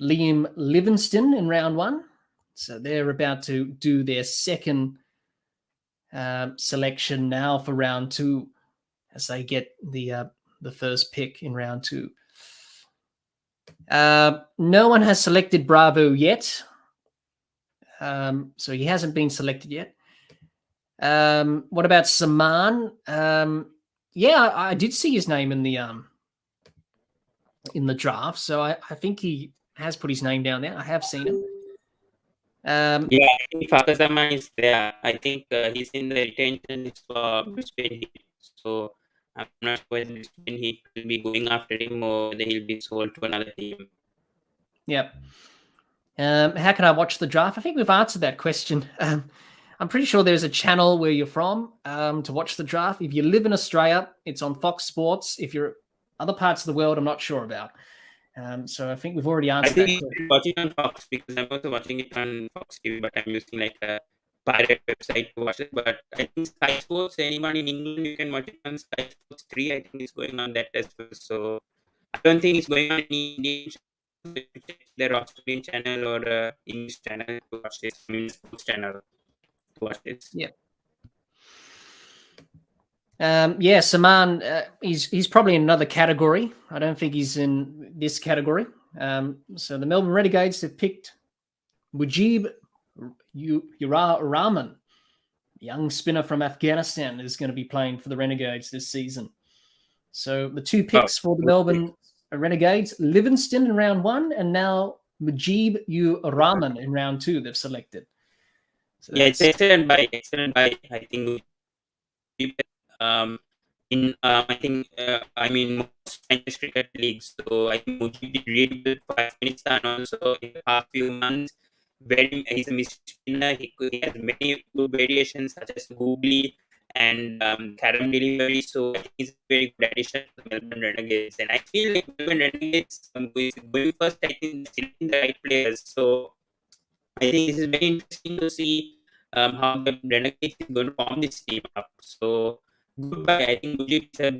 Liam Livingston in round 1. So they're about to do their second selection now for round 2 as they get the first pick in round 2. No one has selected Bravo yet. So he hasn't been selected yet. What about Saman? Yeah, I did see his name in the draft. So I think he has put his name down there. I have seen him. Yeah, I think Fakhar Zaman is there. I think he's in the retention list for Brisbane. So I'm not sure whether he will be going after him or whether he'll be sold to another team. Yep. How can I watch the draft? I think we've answered that question. I'm pretty sure there's a channel where you're from to watch the draft. If you live in Australia, it's on Fox Sports. If you're other parts of the world, I'm not sure about. So I think we've already I answered think that you question. should watch it on Fox because I'm also watching it on Fox TV, but I'm using like a pirate website to watch it. But I think Sky Sports, anyone in England, you can watch it on Sky Sports 3. I think it's going on that as well. So I don't think it's going on any Indian channel. You check their Australian channel or English channel to watch this. I mean, sports channel to watch this. Yeah. Yeah, Saman, he's probably in another category. I don't think he's in this category. So the Melbourne Renegades have picked Mujib Rahman, young spinner from Afghanistan, is going to be playing for the Renegades this season. So the two picks for the Melbourne Renegades, Livingston in round 1, and now Mujib Rahman in round 2 they've selected. So yeah, it's excellent by. I think I mean most Spanish cricket leagues. So I think Mujib did really well for Afghanistan also in the past few months. He's a mystery spinner. He has many good variations such as googly and carom delivery. So I think he's a very good addition to the Melbourne Renegades. And I feel like Melbourne Renegades going first. I think selecting the right players. So I think this is very interesting to see how the Renegades is going to form this team up. So goodbye. I think Mujib is a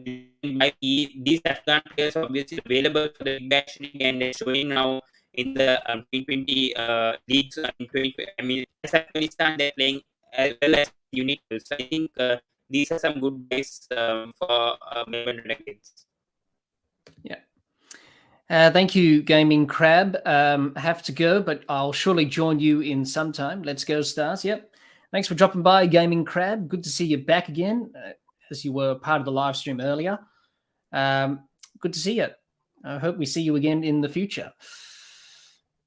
goodbye. These Afghan players are obviously available for the Big Bash League and they're showing now in the T20 leagues. In 20, I mean, as Afghanistan, they're playing as well as unique. So I think these are some good guys for Melbourne Renegades. Yeah. Thank you, Gaming Crab. Have to go, but I'll surely join you in some time. Let's go, Stars. Yep. Thanks for dropping by, Gaming Crab. Good to see you back again, as you were part of the live stream earlier. Good to see you. I hope we see you again in the future.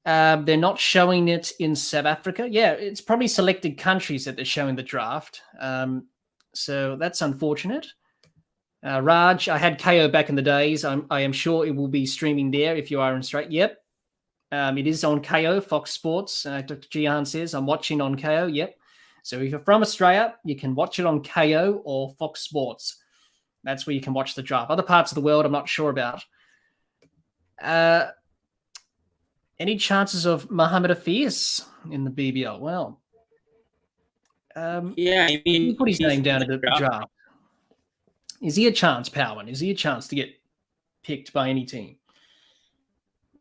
They're not showing it in South Africa. Yeah, it's probably selected countries that they're showing the draft. So that's unfortunate. Raj, I had KO back in the days. I am sure it will be streaming there if you are in Australia. Yep. It is on KO, Fox Sports. Dr. Jihan says, I'm watching on KO. Yep. So if you're from Australia, you can watch it on KO or Fox Sports. That's where you can watch the draft. Other parts of the world, I'm not sure about. Any chances of Mohammed Hafiz in the BBL? Well, yeah, I mean, he put his name down at the draft. Is he a chance, Powen? Is he a chance to get picked by any team?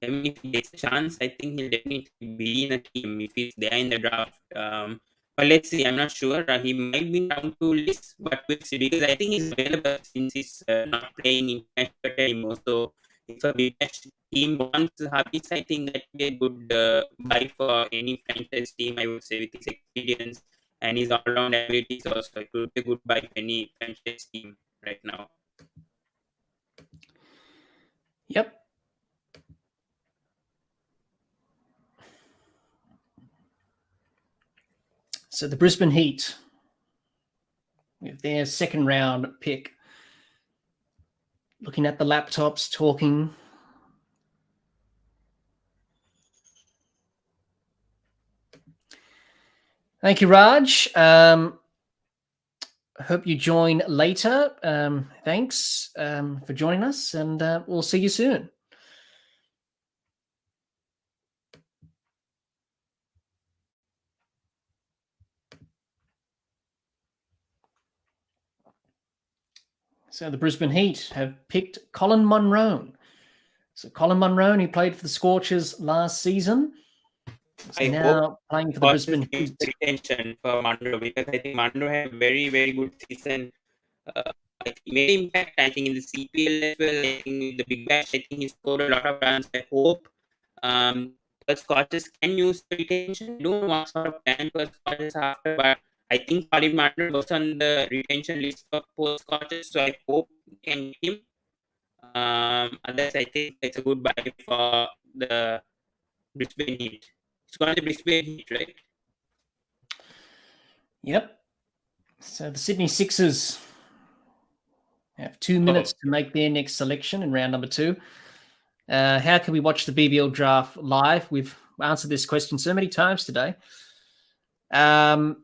I mean, if he gets a chance, I think he'll definitely be in a team if he's there in the draft. But let's see, I'm not sure. He might be down to list, but we'll see because I think he's available since he's not playing international anymore. So if a big team wants Hafiz, I think that would be a good buy for any franchise team, I would say, with his experience and his all-round abilities also. It would be a good buy for any franchise team right now. Yep. So the Brisbane Heat, with their second round pick, looking at the laptops, talking. Thank you, Raj. Hope you join later. Thanks for joining us, and we'll see you soon. So the Brisbane Heat have picked Colin Munro. So Colin Munro, he played for the Scorchers last season. He's now playing for the Brisbane Heat. Retention for Munro because I think Munro had a very, very good season. He made impact, I think, in the CPL as well. I think in the Big Bash, I think he scored a lot of runs. I hope the Scorchers can use the retention. I don't know what sort of plan for Scorchers after, but I think Colin Munro was on the retention list for post Scorchers, so I hope we can get him. Otherwise, I think it's a good buy for the Brisbane Heat. It's going to the Brisbane Heat, right? Yep. So the Sydney Sixers Have 2 minutes to make their next selection in round number 2. How can we watch the BBL draft live? We've answered this question so many times today. It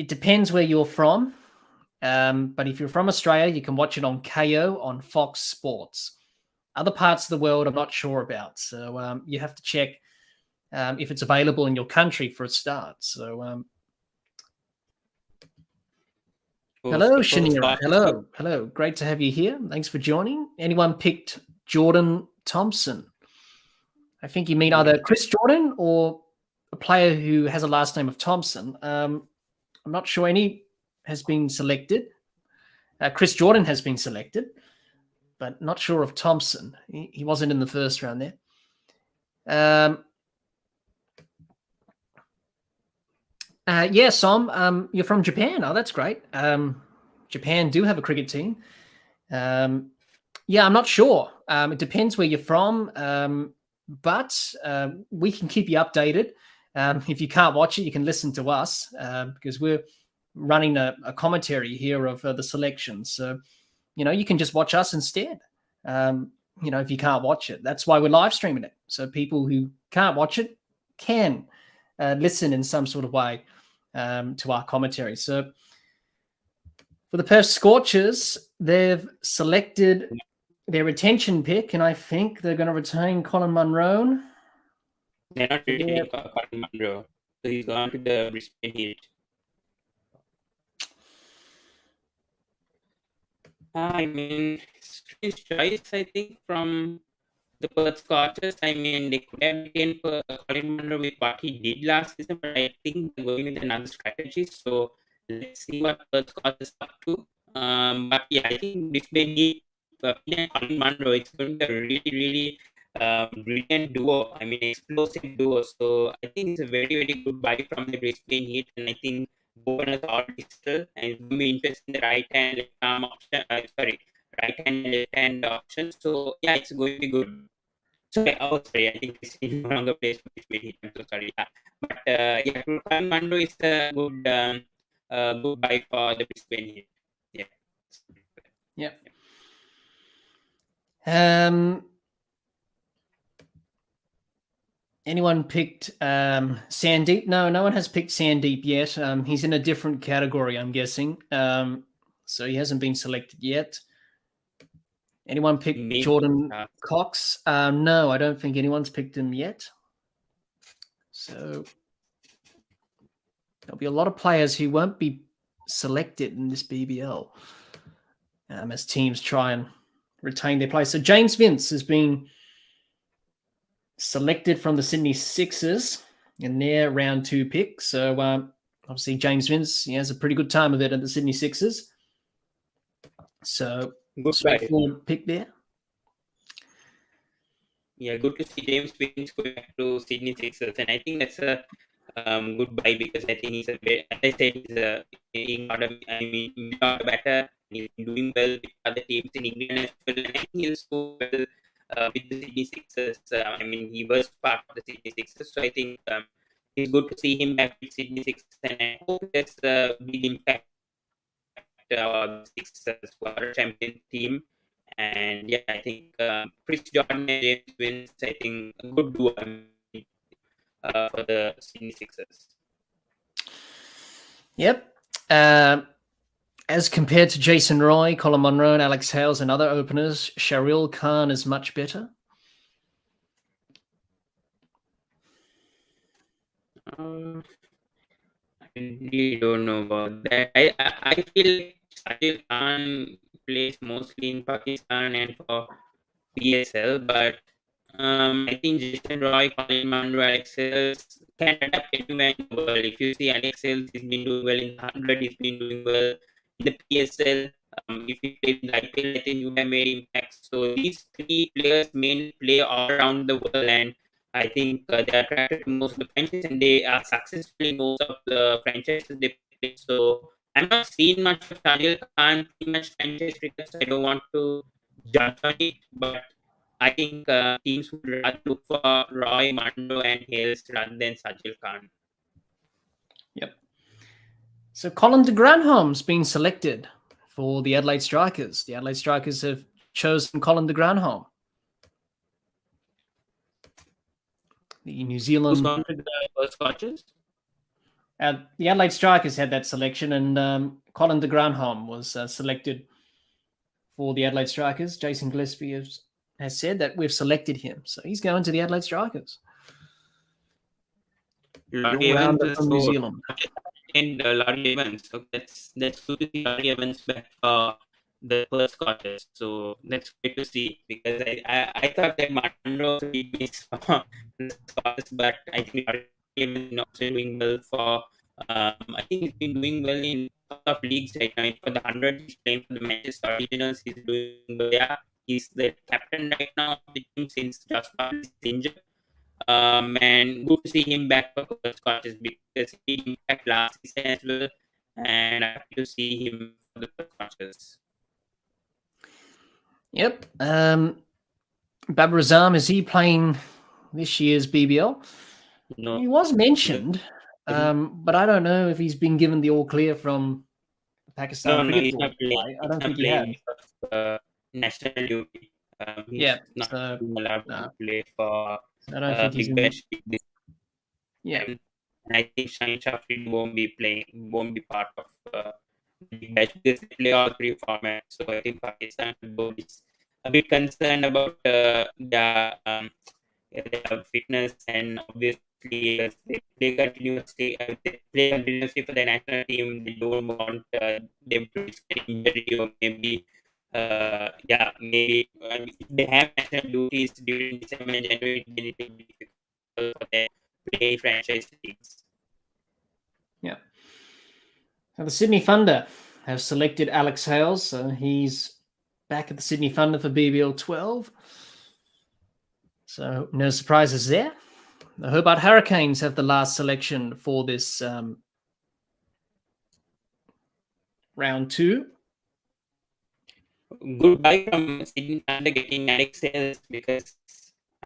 depends where you're from. But if you're from Australia, you can watch it on KO on Fox Sports. Other parts of the world, I'm not sure about. So you have to check if it's available in your country for a start. So hello, Shanira. Hello. Great to have you here. Thanks for joining. Anyone picked Jordan Thompson? I think you mean either Chris Jordan or a player who has a last name of Thompson. I'm not sure any has been selected. Chris Jordan has been selected, but not sure of Thompson. He wasn't in the first round there. Yeah, Som, you're from Japan. Oh, that's great. Japan do have a cricket team. Yeah, I'm not sure. It depends where you're from, but we can keep you updated. If you can't watch it, you can listen to us because we're running a commentary here of the selection. So, you can just watch us instead. If you can't watch it, that's why we're live streaming it. So people who can't watch it can listen in some sort of way to our commentary. So for the Perth Scorchers, they've selected their retention pick, and I think they're going to retain Colin Munro. They're not retaining Colin Munro. So he's gone to the Brisbane Heat. I mean, strange choice, I think, from the Perth Scorchers. I mean, they could have retained Colin Munro with what he did last season, but I think they're going with another strategy. So let's see what Perth Scorchers up to. But yeah, I think Brisbane Heat and Colin Munro, it's going to be a really, really brilliant duo. I mean, explosive duo. So I think it's a very, very good buy from the Brisbane Heat, and I think bonus all digital, and it's going to be interesting in the right hand, left arm option. Right hand and left hand option. So yeah, it's going to be good. Sorry, I think it's in no longer plays for Brisbane Heat. I'm so sorry. Yeah. But yeah, Colin Munro is a good buy for the Brisbane Heat. Yeah. Yeah. Anyone picked Sandeep? No one has picked Sandeep yet. He's in a different category, I'm guessing. So he hasn't been selected yet. Anyone picked Jordan Cox? No, I don't think anyone's picked him yet. So there'll be a lot of players who won't be selected in this BBL as teams try and retain their place. So James Vince has been selected from the Sydney Sixers in their round 2 pick. So obviously James Vince, he has a pretty good time of it at the Sydney Sixers. So good straightforward pick there. Yeah, good to see James Vince go back to Sydney Sixers, and I think that's a good buy because I think he's as I said, he's not better. He's doing well with other teams in England as well, and I think he'll score well with the Sydney Sixers. He was part of the Sydney Sixers, so I think it's good to see him back with Sydney Sixers, and I hope that's a big impact the Sixers for our champion team. And yeah, I think Chris Jordan and James Vince, I think a good duo for the Sydney Sixers. Yep. As compared to Jason Roy, Colin Munro, and Alex Hales and other openers, Sharil Khan is much better. I really don't know about that. I feel like Sharil Khan plays mostly in Pakistan and for PSL, but I think Jason Roy, Colin Munro, Alex Hales can adapt anywhere in the world. If you see Alex Hales, he's been doing well in 100, he's been doing well in the PSL. If you play in the IPL, I think you have made impacts. So these 3 players mainly play all around the world, and I think they are attracted to most of the franchises, and they are successful in most of the franchises they play. So I'm not seeing much of Sharil Khan, pretty much franchise cricket, so I don't want to judge on it, but I think teams would rather look for Roy, Munro, and Hales rather than Sajil Khan. Yep. So Colin de Granholm's been selected for the Adelaide Strikers. The Adelaide Strikers have chosen Colin de Granholm. The New Zealand... Who's gone to the first coaches? The Adelaide Strikers had that selection, and Colin de Granholm was selected for the Adelaide Strikers. Jason Gillespie has said that we've selected him, so he's going to the Adelaide Strikers. Laurie All-rounder Evans from New Zealand. And Laurie Evans. So that's good to see Laurie Evans back for the first quarters. So that's great to see, because I thought that Martin Rose would miss for the quarters, but I think Laurie Evans is also doing well for. I think he's been doing well in a couple of leagues right now. For the 100, he's playing for the Manchester Originals. He's doing well. Yeah, he's the captain right now of the team since Josh Barnes is injured. And good to see him back for first coaches, because he impact last season as well, and I have to see him for the first coaches. Yep. Bab Razam, is he playing this year's BBL? No, he was mentioned, but I don't know if he's been given the all clear from Pakistan. No, he's not playing. I don't think he has. National duty. He's not allowed to play for. I don't think he's Big in. Yeah, and I think Shaheen Shafri won't be part of Big Bash, because they play all three formats. So I think Pakistan is a bit concerned about their fitness, and obviously as they play continuously for the national team. They don't want them to risk injury, or maybe maybe if they have national duties during December and January, then it will be difficult for them to play franchise leagues. Yeah. Now the Sydney Thunder have selected Alex Hales, so he's back at the Sydney Thunder for BBL 12. So no surprises there. The Hobart Hurricanes have the last selection for this round 2. Goodbye from Sydney Thunder getting Alex Hales, because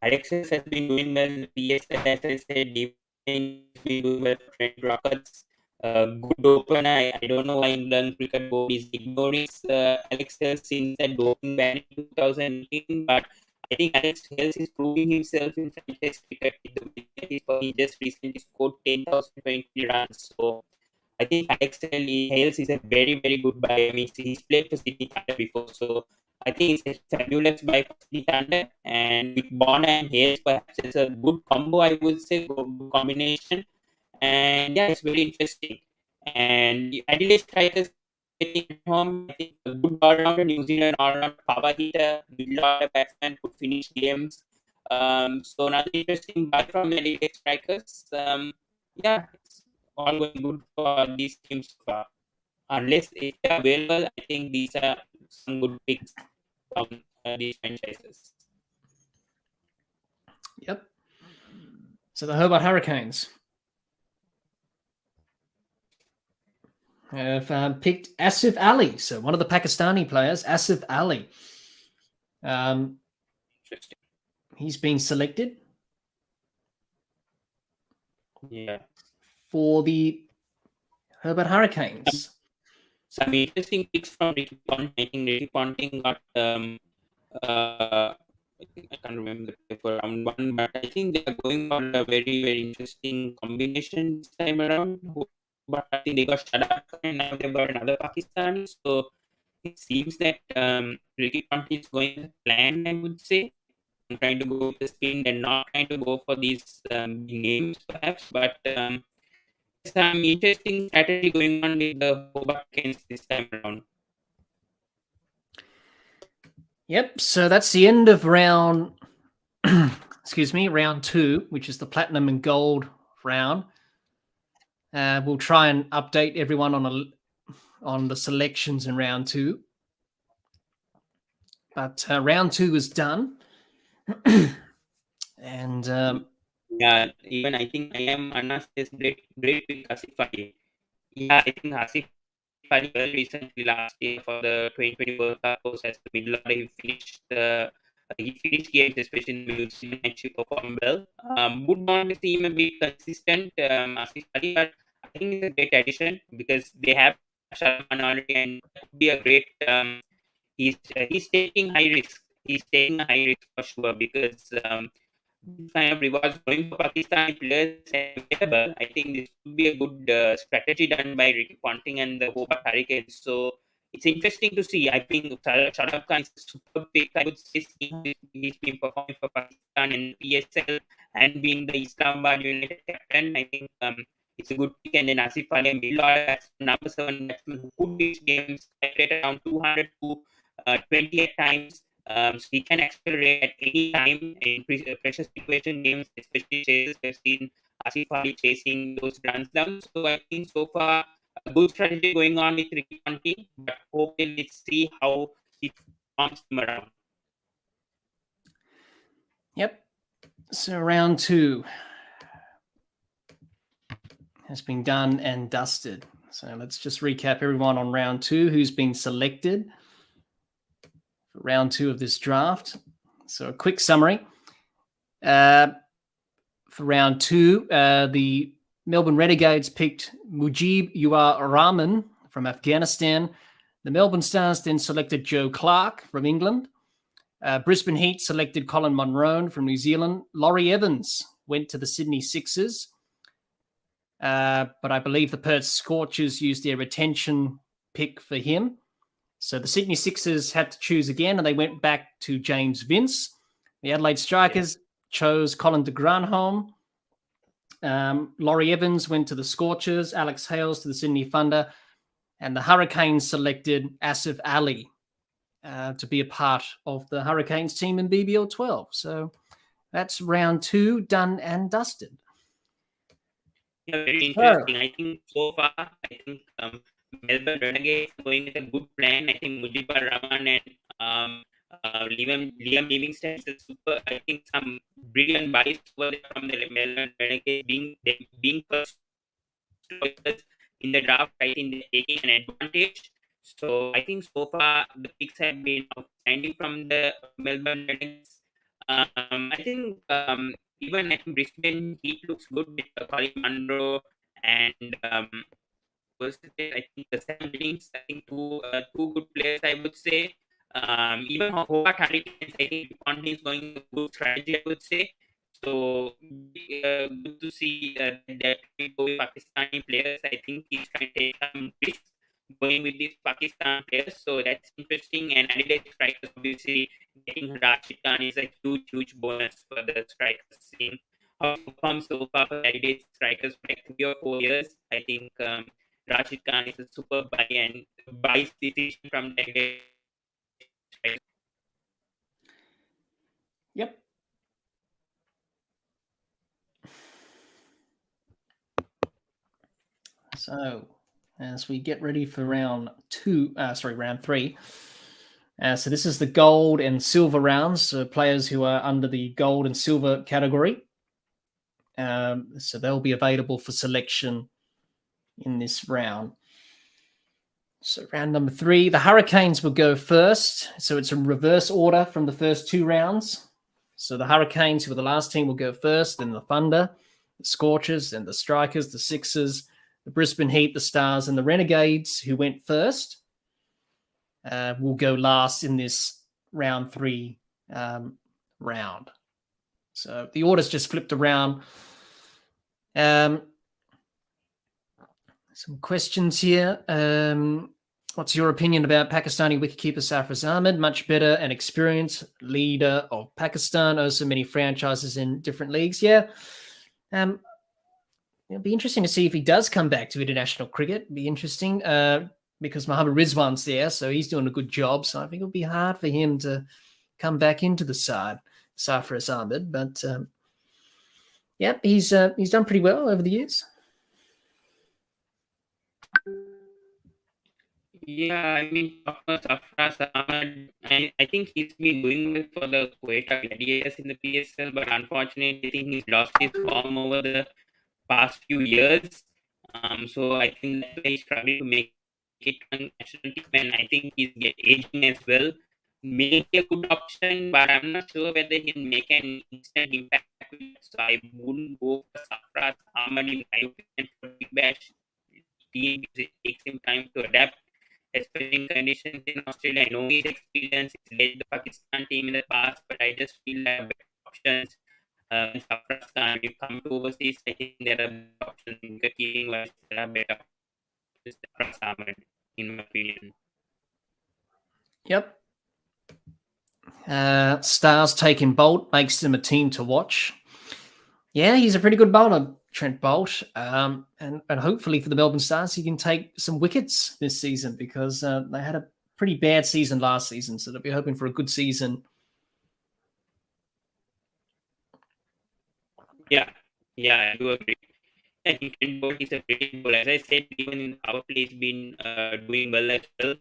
Alex Hales has been doing well in the PSL, as I said. He's been doing well for Trent Rockets. Good opener. I don't know why England Cricket Board is ignoring Alex Hales since that doping ban in 2018, but I think Alex Hales is proving himself in franchise cricket. He just recently scored 10,020 runs. So I think Alex Hales is a very, very good buy. I mean, he's played for Sydney Thunder before, so I think it's a fabulous buy for Sydney Thunder. And with Bonner and Hales, perhaps it's a good combo, I would say, good combination. And yeah, it's very interesting. And Adelaide Strikers getting at home, I think a good all-rounder, New Zealand all-round power hitter, middle-order batsman, could finish games. So another interesting buy from Adelaide Strikers. It's all going good for these teams so far. Unless if they are available, I think these are some good picks from these franchises. Yep. So the Hobart Hurricanes have picked Asif Ali, so one of the Pakistani players, Asif Ali. Interesting. He's been selected. Yeah. For the Hobart Hurricanes. Some interesting picks from Ricky Ponting. I think Ricky Ponting got I can't remember the paper round 1, but I think they are going for a very, very interesting combination this time around. But I think they got Shadab and now they've got another Pakistani. So it seems that Ricky Ponting is going as planned, I would say. I'm trying to go with the spin and not trying to go for these names perhaps, but some interesting strategy going on with the Hobart Hurricanes this time around. Yep, so that's the end of round round 2, which is the platinum and gold round. We'll try and update everyone on the selections in round 2. But round 2 is done. And even I think I am Anas is great with Asif Ali. Yeah, I think Asif Ali very recently last year for the 2020 World Cup was as the middle order. He finished games, especially in the middle season, and she performed well. Would want to see him a bit consistent, Asif Ali, but I think it's a great addition because they have Sharman already, and that could be a great. He's taking high risk. He's taking a high risk for sure because these kind of rewards going for Pakistani players available. I think this would be a good strategy done by Ricky Ponting and the Hobart Hurricanes. So it's interesting to see. I think Shadab Khan is a super pick. I would say he's been performing for Pakistan in PSL and being the Islamabad United captain. I think it's a good pick. And then Asif Ali, a middle order batsman, number 7 batsman who could reach games at around 200 to 28 times. So he can accelerate at any time in pressure situation games, especially chases. We've seen Asif Ali chasing those runs down. So I think so far a good strategy going on with Ricky Ponting, but hopefully let's see how he forms him around. Yep. So round 2 has been done and dusted. So let's just recap everyone on round 2 who's been selected for round 2 of this draft. So a quick summary. For round 2, the Melbourne Renegades picked Mujib Ur Rahman from Afghanistan. The Melbourne Stars then selected Joe Clark from England. Brisbane Heat selected Colin Munro from New Zealand. Laurie Evans went to the Sydney Sixers. But I believe the Perth Scorchers used their retention pick for him. So the Sydney Sixers had to choose again, and they went back to James Vince. The Adelaide Strikers chose Colin de Granholm. Laurie Evans went to the Scorchers. Alex Hales to the Sydney Thunder. And the Hurricanes selected Asif Ali to be a part of the Hurricanes team in BBL 12. So that's round 2 done and dusted. Yeah, very interesting. I think so far, Melbourne Renegades going with a good plan. I think Mujibur Rahman and Liam Livingston is a super. I think some brilliant buys over there from the Melbourne Renegades being first choices in the draft. I think they're taking an advantage. So I think so far the picks have been outstanding from the Melbourne Renegades. I think even at Brisbane Heat looks good with Colin Munro and I think the Sam Billings. I think two good players. I would say. Even Hobart Hurricanes, I think Ponting is going a good strategy. I would say. So good to see that we go with Pakistani players. I think he's trying to take some risks going with these Pakistan players. So that's interesting. And Adelaide strikers obviously getting Rashid Khan is a huge bonus for the strikers. Seeing how he performs so far for Adelaide strikers for like 3 or 4 years, I think Rashid Khan is a super buy and buys decision from the Adelaide strikers. Yep. So as we get ready for round 3. So this is the gold and silver rounds. So players who are under the gold and silver category. So they'll be available for selection in this round. So round number 3, the Hurricanes will go first. So it's in reverse order from the first 2 rounds. So the Hurricanes, who were the last team, will go first, then the Thunder, the Scorchers, then the Strikers, the Sixers, the Brisbane Heat, the Stars, and the Renegades, who went first, will go last in this round 3 round. So the order's just flipped around. Some questions here. What's your opinion about Pakistani wicketkeeper Sarfraz Ahmed? Much better and experienced leader of Pakistan. Also many franchises in different leagues. Yeah. It'll be interesting to see if he does come back to international cricket. It'll be interesting because Mohammad Rizwan's there, so he's doing a good job. So I think it'll be hard for him to come back into the side, Sarfraz Ahmed. But yeah, he's done pretty well over the years. Yeah, I mean, Sarfraz Ahmed, I think he's been doing well for the Quetta Gladiators in the PSL, but unfortunately, I think he's lost his form over the past few years. So I think that's why he's struggling to make it on national team, and I think he's aging as well. Maybe a good option, but I'm not sure whether he can make an instant impact. So I wouldn't go for Sarfraz Ahmed in my opinion for Big Bash team because it takes him time to adapt, especially in conditions in Australia. I know he's experienced, he's led the Pakistan team in the past, but I just feel there are better options. In Surfraz Khan, when you come to overseas, I think there are better options in keeping wise. There are better options than Surfraz Ahmed, in my opinion. Yep. Stars taking Bolt makes them a team to watch. Yeah, he's a pretty good bowler, Trent Bolt. And hopefully for the Melbourne Stars, he can take some wickets this season because they had a pretty bad season last season. So they'll be hoping for a good season. Yeah, I do agree. I think Trent Bolt is a pretty good. As I said, even in our place, been doing well as well.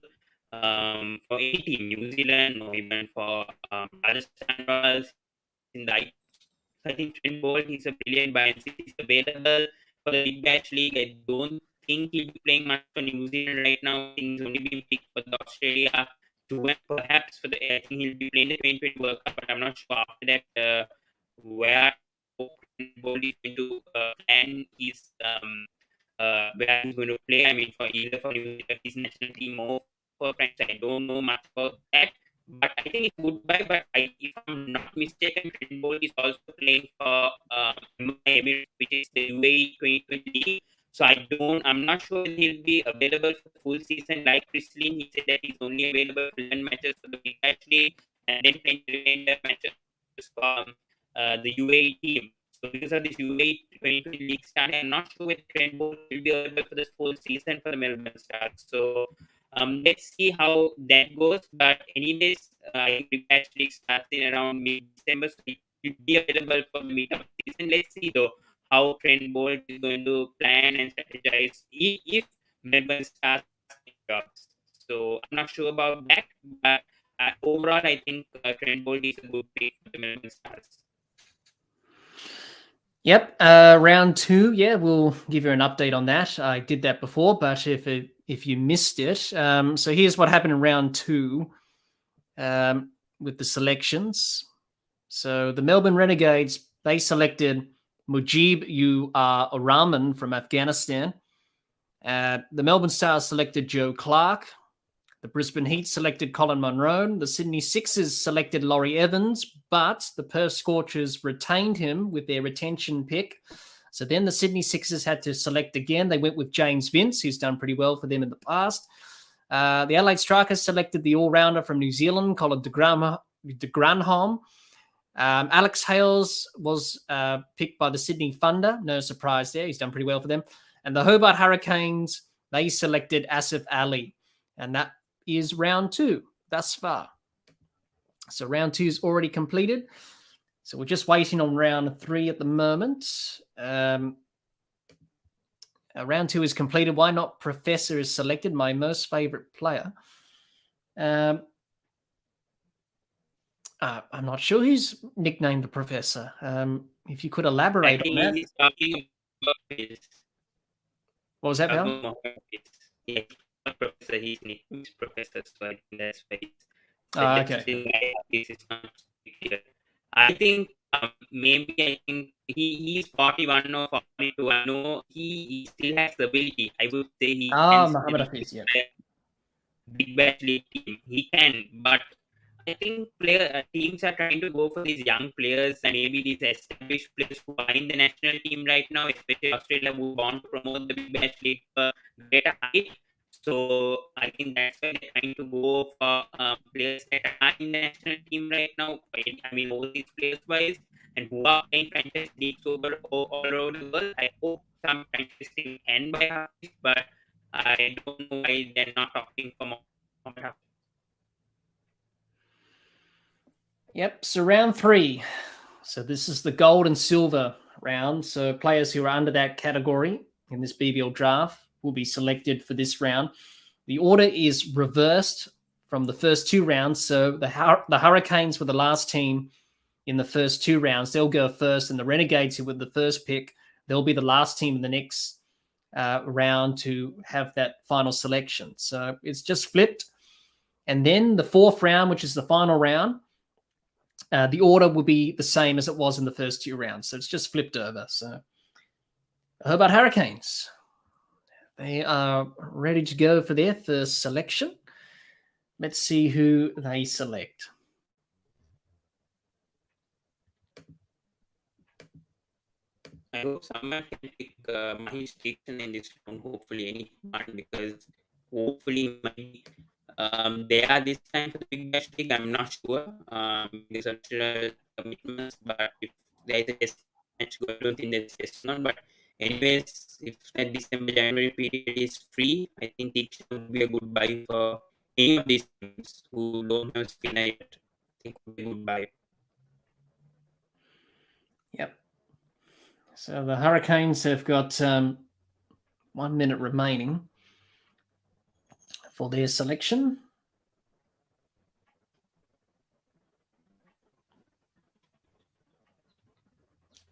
For any team, New Zealand or even for Rajasthan Royals in the I think Trent Bolt is a brilliant buy and he's available for the Big Bash League. I don't think he'll be playing much for New Zealand right now. I think he's only been picked for the Australia tour and perhaps for the I think he'll be playing the 2020 World Cup, but I'm not sure after that where Trent Bolt is going to plan his where he's going to play. I mean for either for New Zealand, his national team or for France. I don't know much about that. But I think it's good buy. But if I'm not mistaken, Trent Bolt is also playing for Emirates, which is the UAE 2020 league. So I'm not sure he'll be available for the full season. Like Chris Lynn, he said that he's only available for 11 matches for the Big Bash League and then playing the remainder matches for the UAE team. So because of this UAE 2020 league starting, I'm not sure whether Trent Bolt will be available for the full season for the Melbourne Stars. So let's see how that goes. But anyways, I think the league starts in around mid-December, so it will be available for the mid of the season. Let's see though how Trent Bolt is going to plan and strategize if Melbourne starts jobs. So I'm not sure about that, but overall, I think Trent Bolt is a good pick for the Melbourne Stars. Yep, round 2. Yeah, we'll give you an update on that. I did that before, but if you missed it, so here's what happened in round 2 with the selections. So the Melbourne Renegades, they selected Mujib Rahman from Afghanistan. The Melbourne Stars selected Joe Clark. The Brisbane Heat selected Colin Munro. The Sydney Sixers selected Laurie Evans, but the Perth Scorchers retained him with their retention pick. So then the Sydney Sixers had to select again. They went with James Vince, who's done pretty well for them in the past. The Adelaide Strikers selected the all-rounder from New Zealand, Colin de Granholm. Alex Hales was picked by the Sydney Thunder. No surprise there. He's done pretty well for them. And the Hobart Hurricanes, they selected Asif Ali. And that is round 2 thus far. So round 2 is already completed. So we're just waiting on round 3 at the moment. Round 2 is completed. Why not Professor is selected, my most favorite player. I'm not sure who's nicknamed the Professor. If you could elaborate on that. He's talking about his, what was that, pal? Yeah, Professor, he's Professor, so I think that's why he's okay. I think maybe he's 41 or 42. I know he still has the ability. I would say he can Muhammad Hafiz, yeah. Big Bash League team. He can, but I think teams are trying to go for these young players and maybe these established players who are in the national team right now, especially Australia, who want to promote the Big Bash League for greater height. So I think that's why they're trying to go for players that are in the national team right now. I mean, all these players wise, and who are playing franchise leagues all over the world. I hope some franchise team can buy Hafiz, but I don't know why they're not opting for more. Yep, so round 3. So this is the gold and silver round. So players who are under that category in this BBL draft will be selected for this round. The order is reversed from the first 2 rounds. So the Hurricanes were the last team in the first 2 rounds. They'll go first, and the Renegades, who were the first pick, they'll be the last team in the next round to have that final selection. So it's just flipped. And then the 4th round, which is the final round, the order will be the same as it was in the first 2 rounds. So it's just flipped over. So Hobart Hurricanes, They are ready to go for their first selection. Let's see who they select. I hope someone can pick Mahesh Dixon in this round. Hopefully, anyone, because hopefully they are this time for the Big Bash League. I'm not sure. These are commitments, but if there is a test match, I don't think there's a test not. But anyways, if that December January period is free, I think Dixon would be a good buy for any of these teams who don't have spinner yet. I think would be a good buy. Yep. So the Hurricanes have got 1 minute remaining for their selection.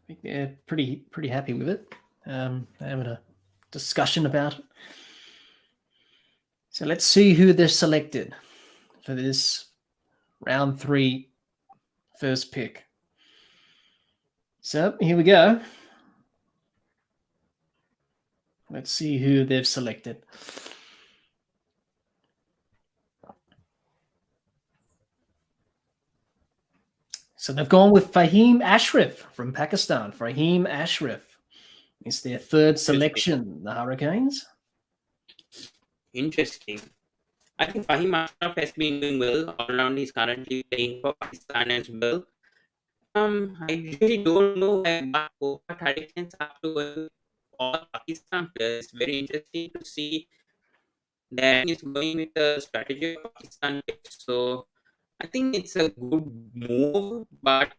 I think they're pretty happy with it. They're having a discussion about it. So let's see who they've selected for this round 3 first pick. So here we go. Let's see who they've selected. So they've gone with Fahim Ashraf from Pakistan. Fahim Ashraf is their third selection, the Hurricanes. Interesting. I think Fahim Ashraf has been doing well all around. He's currently playing for Pakistan as well. I really don't know what Hurricanes have to work all Pakistan players. It's very interesting to see that he's going with the strategy of Pakistan. So I think it's a good move, but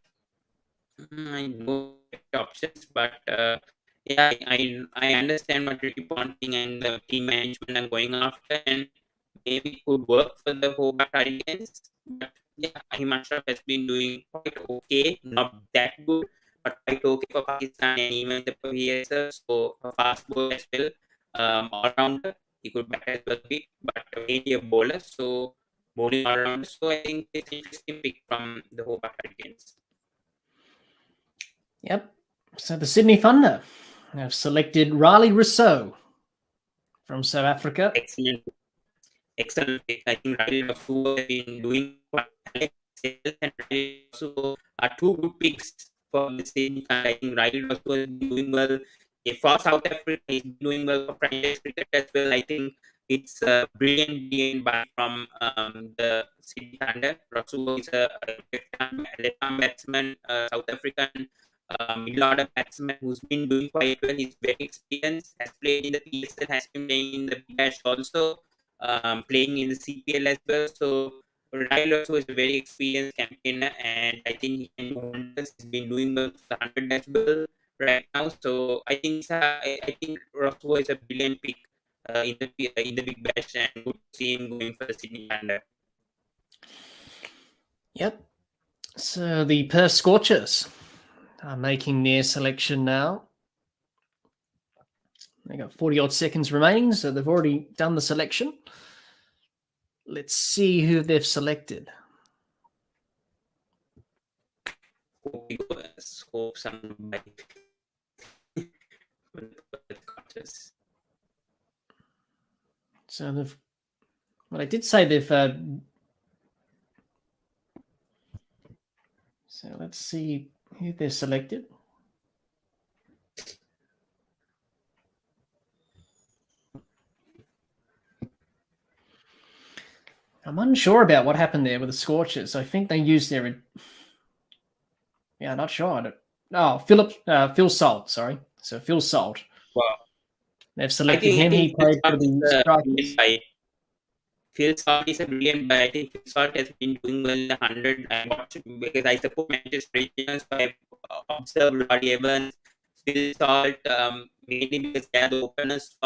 I know options. But yeah, I understand what Ricky Ponting and the team management are going after, and maybe it could work for the Hobart Hurricanes. But yeah, Fahim Ashraf has been doing quite okay, not that good, but quite okay for Pakistan and even the PSL. So a fast bowler as well, all rounder. He could bat as well, but mainly a bowler. So bowling all rounder. So I think it's an interesting pick from the Hobart Hurricanes. Yep. So the Sydney Thunder have selected Riley Rousseau from South Africa. Excellent pick. I think Riley Rousseau has been doing quite well, and Riley Rousseau are two good picks for the Sydney Thunder. I think Riley Rousseau has been doing well for South Africa. He's been doing well for franchise cricket as well. I think it's a brilliant buy from the Sydney Thunder. Rousseau is a left-arm batsman, South African middle order batsman who's been doing quite well. He's very experienced, has played in the PSL, has been playing in the Bash also, playing in the CPL as well. So Riley also is a very experienced campaigner, and I think he can do wonders. He's been doing well for the 100 as well right now. So I think Rosswo is a brilliant pick in the Big Bash, and good to see him going for the Sydney Thunder. Yep. So the Perth Scorchers are making their selection now. They got 40-odd seconds remaining, so they've already done the selection. Let's see who they've selected. Hope somebody. So they've. Well, I did say they've. So let's see who they've selected. I'm unsure about what happened there with the Scorchers. I think they used their. Yeah, not sure. Phil Salt. Sorry, so Phil Salt. Wow. They've selected him. He played for the Strikers. Phil Salt is a brilliant buy. I think Phil Salt has been doing well in the 100. I watched it because I support Manchester United, so I observed Roddy Evans, Phil Salt, mainly because they are the openers.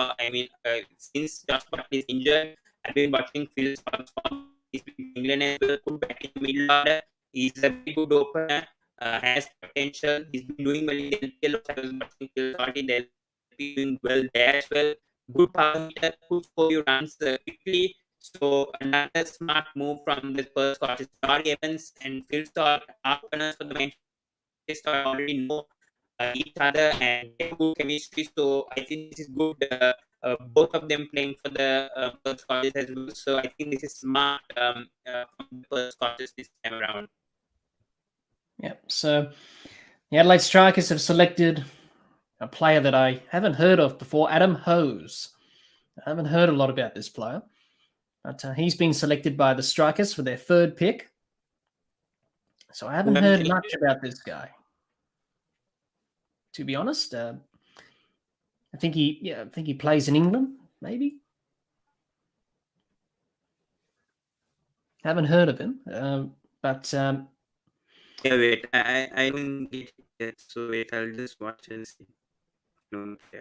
Since Josh Buckley is injured, I've been watching Phil Salt from England as well. Good back in the middle order. He's a very good opener. Has potential. He's been doing well in the LPL. I was watching Phil Salt in the LPL, doing well there as well. Good power hitter, could score you runs quickly. So another smart move from the first Scottish. Roddy Evans and Phil Salt are openers for the Manchester. I already know each other and they have good chemistry. So I think this is good. Both of them playing for the Perth Scorchers as well. So I think this is smart from the Perth Scorchers this time around. Yeah. So the Adelaide Strikers have selected a player that I haven't heard of before, Adam Hose. I haven't heard a lot about this player, but he's been selected by the Strikers for their third pick. So I haven't heard much about this guy, to be honest. I think he plays in England, maybe. Haven't heard of him, but yeah, wait, I don't get it yet. So wait, I'll just watch and see. No, yeah.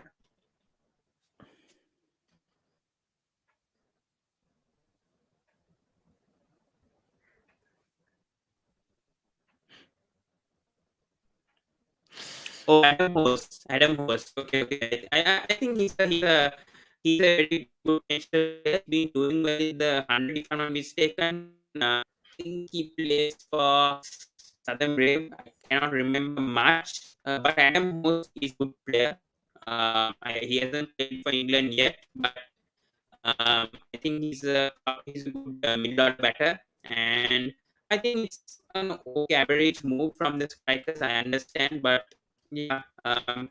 Oh, Adam Hose. Adam Hose. Okay. I think he's a very good potential. He has been doing well in the 100, if I'm not mistaken. I think he plays for Southern Brave. I cannot remember much, but Adam Hose is a good player. He hasn't played for England yet, but I think he's a good middle order batter, and I think it's an okay average move from the strikers. I understand, but yeah, I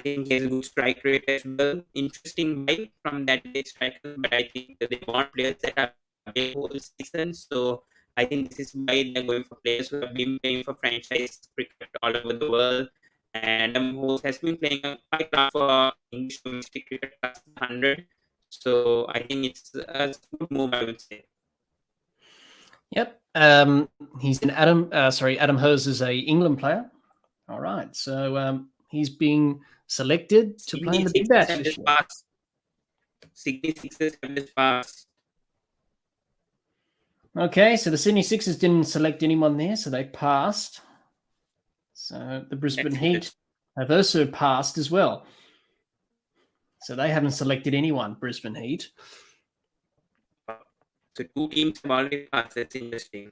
think he has a good strike rate as well. Interesting buy from that day strikers, but I think that they want players that are playing whole season. So I think this is why they're going for players who have been playing for franchise cricket all over the world. And Adam Hose has been playing quite a lot for English domestic cricket plus 100. So I think it's a good move, I would say. Yep. He's an Adam Hose is a England player. All right. So he's being selected to play in the Big Bash this year. Sydney Sixers have just passed. Okay, so the Sydney Sixers didn't select anyone there, so they passed. So the Brisbane Heat have also passed as well. So they haven't selected anyone, Brisbane Heat. So 2 teams have already passed. That's interesting.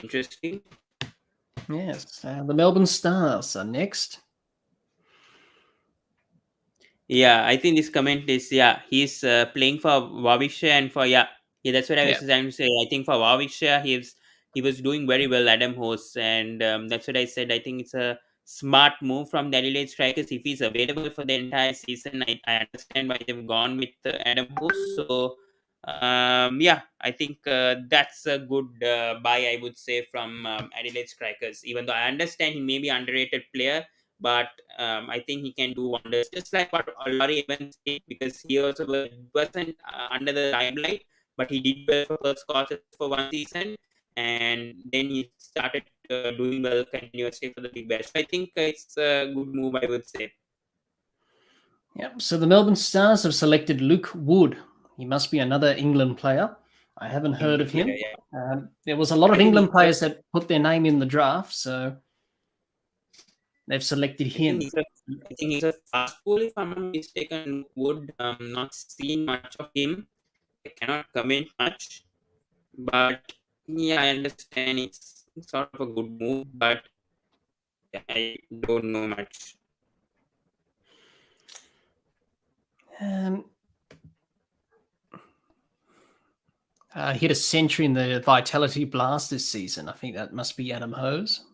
Interesting. Yes, the Melbourne Stars are next. Yeah, I think this comment is he's playing for Warwickshire and for that's what I was trying to say. I think for Warwickshire he was doing very well, Adam Hose, and that's what I said. I think it's a smart move from the Adelaide Strikers. If he's available for the entire season, I understand why they've gone with Adam Hose. So I think that's a good buy, I would say, from Adelaide Strikers. Even though I understand he may be underrated player, but I think he can do wonders, just like what Laurie Evans did, because he also wasn't under the limelight, but he did well for Perth Scorchers for one season, and then he started doing well continuously for the Big Bash. So I think it's a good move, I would say. Yep. So the Melbourne Stars have selected Luke Wood. He must be another England player. I haven't heard of him. There was a lot of England players that put their name in the draft, so they've selected him. I think he's a fast bowler, if I'm not mistaken. Wood, not seen much of him. I cannot comment much, but I understand it's sort of a good move, but I don't know much. Hit a century in the Vitality Blast this season. I think that must be Adam Hose.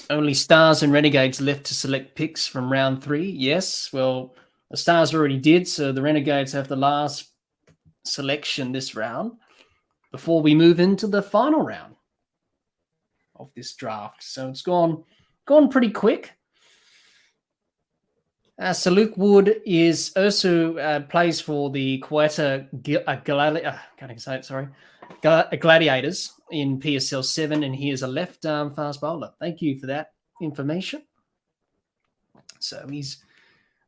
Only Stars and Renegades left to select picks from round 3. Yes, well, the Stars already did, so the Renegades have the last selection this round before we move into the final round of this draft. So it's gone pretty quick. So Luke Wood is also plays for the Quetta Gladiators in PSL 7, and he is a left-arm fast bowler. Thank you for that information. So he's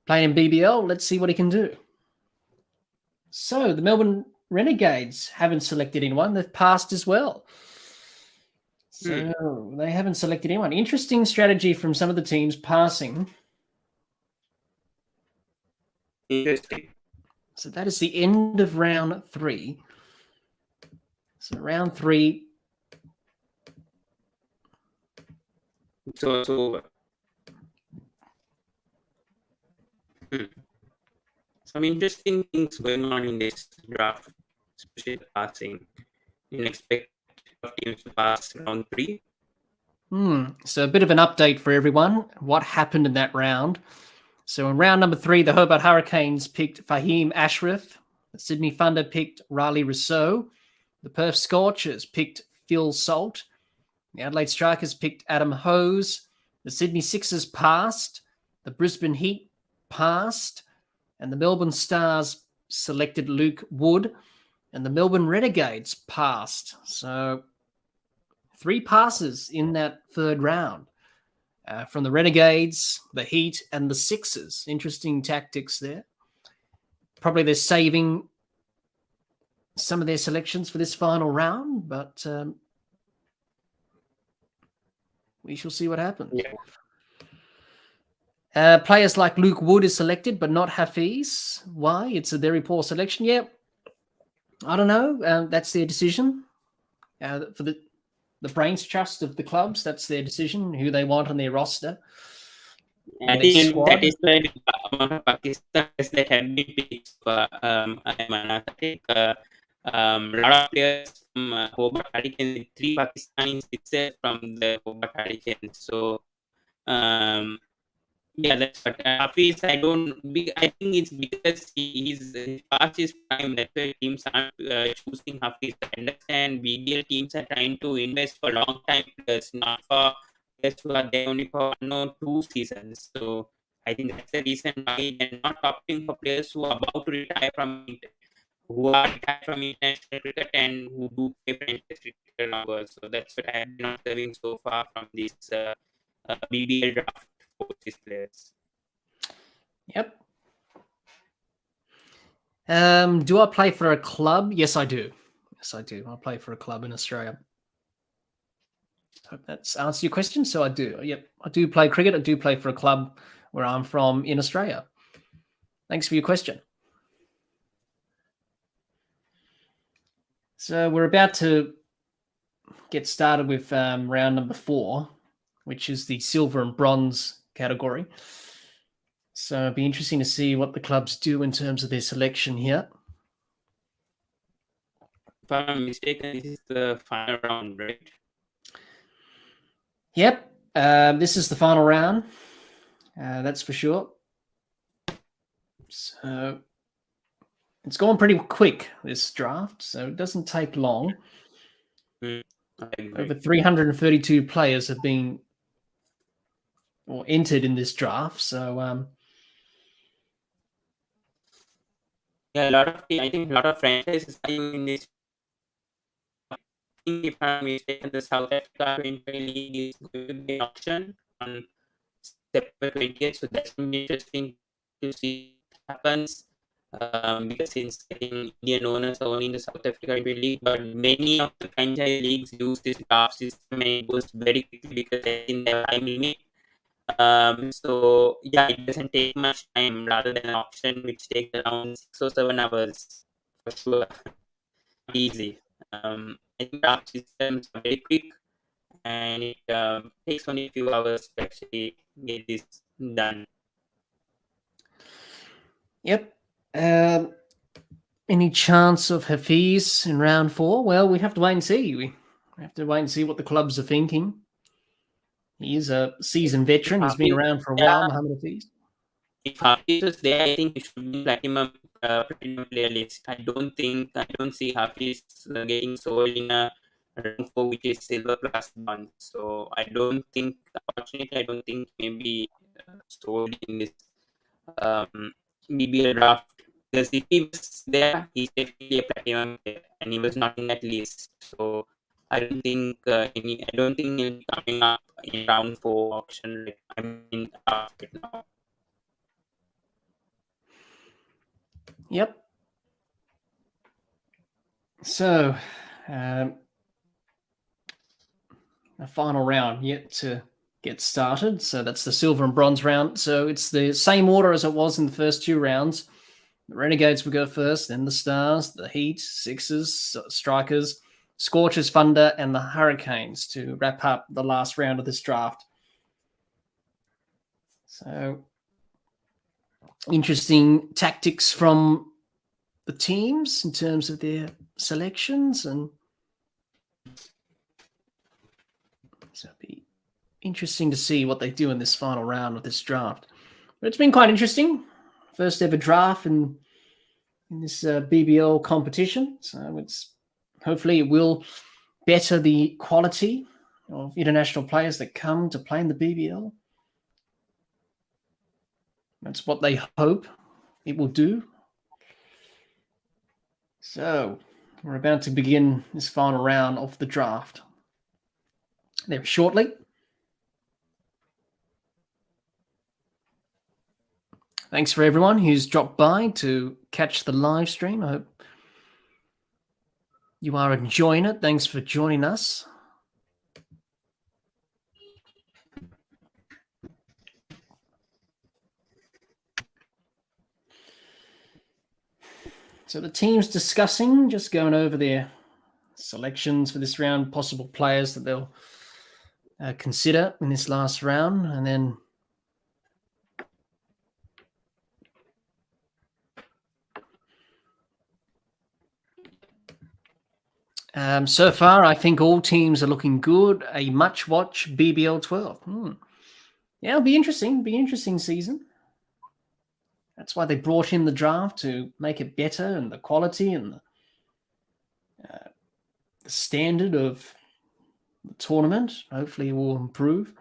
playing in BBL. Let's see what he can do. So the Melbourne Renegades haven't selected anyone. They've passed as well. So they haven't selected anyone. Interesting strategy from some of the teams passing. Interesting. So that is the end of round 3. So round 3. So over. Some interesting things going on in this draft, especially the passing. You expect teams to pass round 3. So a bit of an update for everyone. What happened in that round? So in round number 3, the Hobart Hurricanes picked Fahim Ashraf. The Sydney Thunder picked Riley Rousseau. The Perth Scorchers picked Phil Salt. The Adelaide Strikers picked Adam Hose. The Sydney Sixers passed. The Brisbane Heat passed. And the Melbourne Stars selected Luke Wood. And the Melbourne Renegades passed. So 3 passes in that third round. From the Renegades, the Heat, and the Sixers. Interesting tactics there. Probably they're saving some of their selections for this final round, but we shall see what happens. Yeah. Players like Luke Wood is selected, but not Hafiz. Why? It's a very poor selection. Yeah, I don't know. That's their decision. For the brains trust of the clubs, that's their decision, who they want on their roster. I think that is where Pakistan has that have been picked. I think a lot of players from Hobart Hurricanes, 3 Pakistanis, 6 from the Hobart Hurricanes. So, yeah, that's what Hafiz. I think it's because he's past his prime. That's why teams aren't choosing Hafiz. I understand BBL teams are trying to invest for long time players, not for players who are there only for 1 or 2 seasons. So I think that's the reason why they're not opting for players who are about to retire from international cricket and who do play for international cricket longer. So that's what I have been observing so far from this BBL draft for these players. Yep. Do I play for a club? Yes, I do. Yes, I do. I play for a club in Australia. Hope that's answered your question. So I do. Yep, I do play cricket. I do play for a club where I'm from in Australia. Thanks for your question. So we're about to get started with round number 4, which is the silver and bronze category. So it'd be interesting to see what the clubs do in terms of their selection here. If I'm not mistaken, this is the final round, right? Yep, this is the final round. That's for sure. So it's gone pretty quick, this draft, so it doesn't take long. Over 332 players have been or entered in this draft, so yeah, I think a lot of franchises are in this. I think if I'm mistaken, the South Africa 20 League is going to be an auction on September 20th, so that's going to be interesting to see what happens. Because since I think Indian owners are only in the South Africa League, but many of the franchise leagues use this draft system and it goes very quickly because they're in their time limit. So yeah, it doesn't take much time rather than an auction which takes around 6 or 7 hours for sure. Easy. I think draft systems are very quick and it takes only a few hours to actually get this done. Yep. Any chance of Hafiz in round 4? Well, we have to wait and see. We have to wait and see what the clubs are thinking. He is a seasoned veteran. He's been around for a while, Mohamed Hafiz. If Hafiz was there, I think he should be platinum player list. I don't see Hafiz getting sold in a round 4 which is silver plus 1. So I don't think, unfortunately, maybe sold in this BBL draft. Because if he was there, he's definitely a platinum player, and he was not in that list. So I don't think he'll be coming up in round 4 auction. Right now. Yep. So, a final round yet to get started. So that's the silver and bronze round. So it's the same order as it was in the first 2 rounds. The Renegades will go first, then the Stars, the Heat, Sixers, Strikers, Scorchers, Thunder, and the Hurricanes to wrap up the last round of this draft. So interesting tactics from the teams in terms of their selections, and so it'll be interesting to see what they do in this final round of this draft. But it's been quite interesting. First ever draft in this BBL competition. So it's hopefully it will better the quality of international players that come to play in the BBL. That's what they hope it will do. So we're about to begin this final round of the draft very shortly. Thanks for everyone who's dropped by to catch the live stream. I hope you are enjoying it. Thanks for joining us. So the team's discussing, just going over their selections for this round, possible players that they'll consider in this last round, and then so far, I think all teams are looking good. A much watch BBL 12. Yeah, it'll be interesting. Be an interesting season. That's why they brought in the draft, to make it better, and the quality and the standard of the tournament hopefully will improve.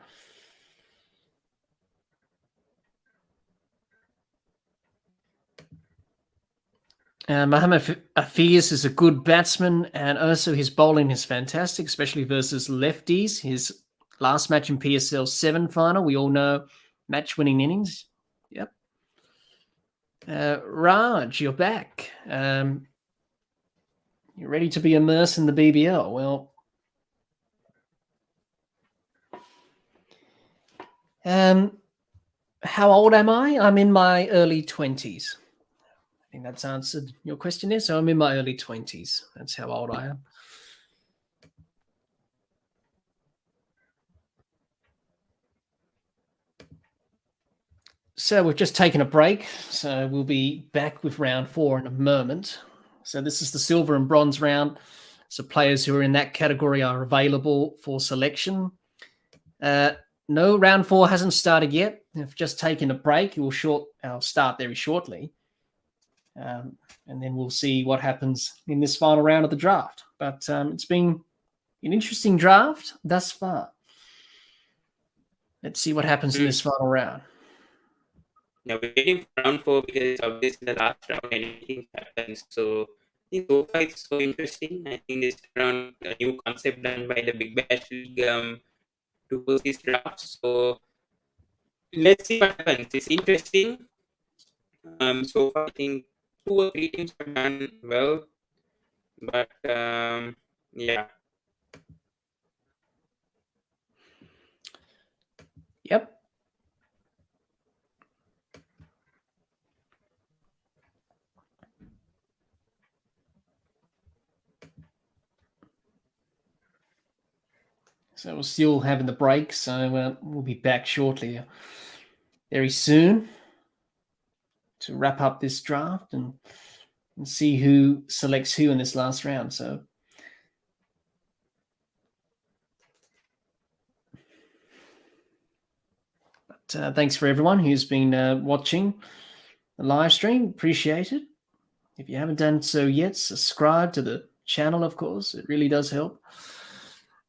Mohamed Afiz is a good batsman, and also his bowling is fantastic, especially versus lefties. His last match in PSL 7 final, we all know, match-winning innings. Yep. Raj, you're back. You're ready to be immersed in the BBL. Well, how old am I? I'm in my early 20s. I think that's answered your question there. So I'm in my early 20s. That's how old I am. So we've just taken a break. So we'll be back with round 4 in a moment. So this is the silver and bronze round. So players who are in that category are available for selection. No, round 4 hasn't started yet. We've just taken a break. I'll start very shortly. And then we'll see what happens in this final round of the draft. But it's been an interesting draft thus far. Let's see what happens in this final round. Now we're waiting for round 4 because it's obviously the last round and anything happens. So I think so far it's so interesting. I think this round a new concept done by the Big Bash League to host these drafts. So let's see what happens. It's interesting. So far I think 2 or 3 teams have done well, but yeah. Yep. So we're still having the break. So we'll be back shortly, very soon, to wrap up this draft and see who selects who in this last round. So thanks for everyone who's been watching the live stream. Appreciate it. If you haven't done so yet, subscribe to the channel, of course. It really does help.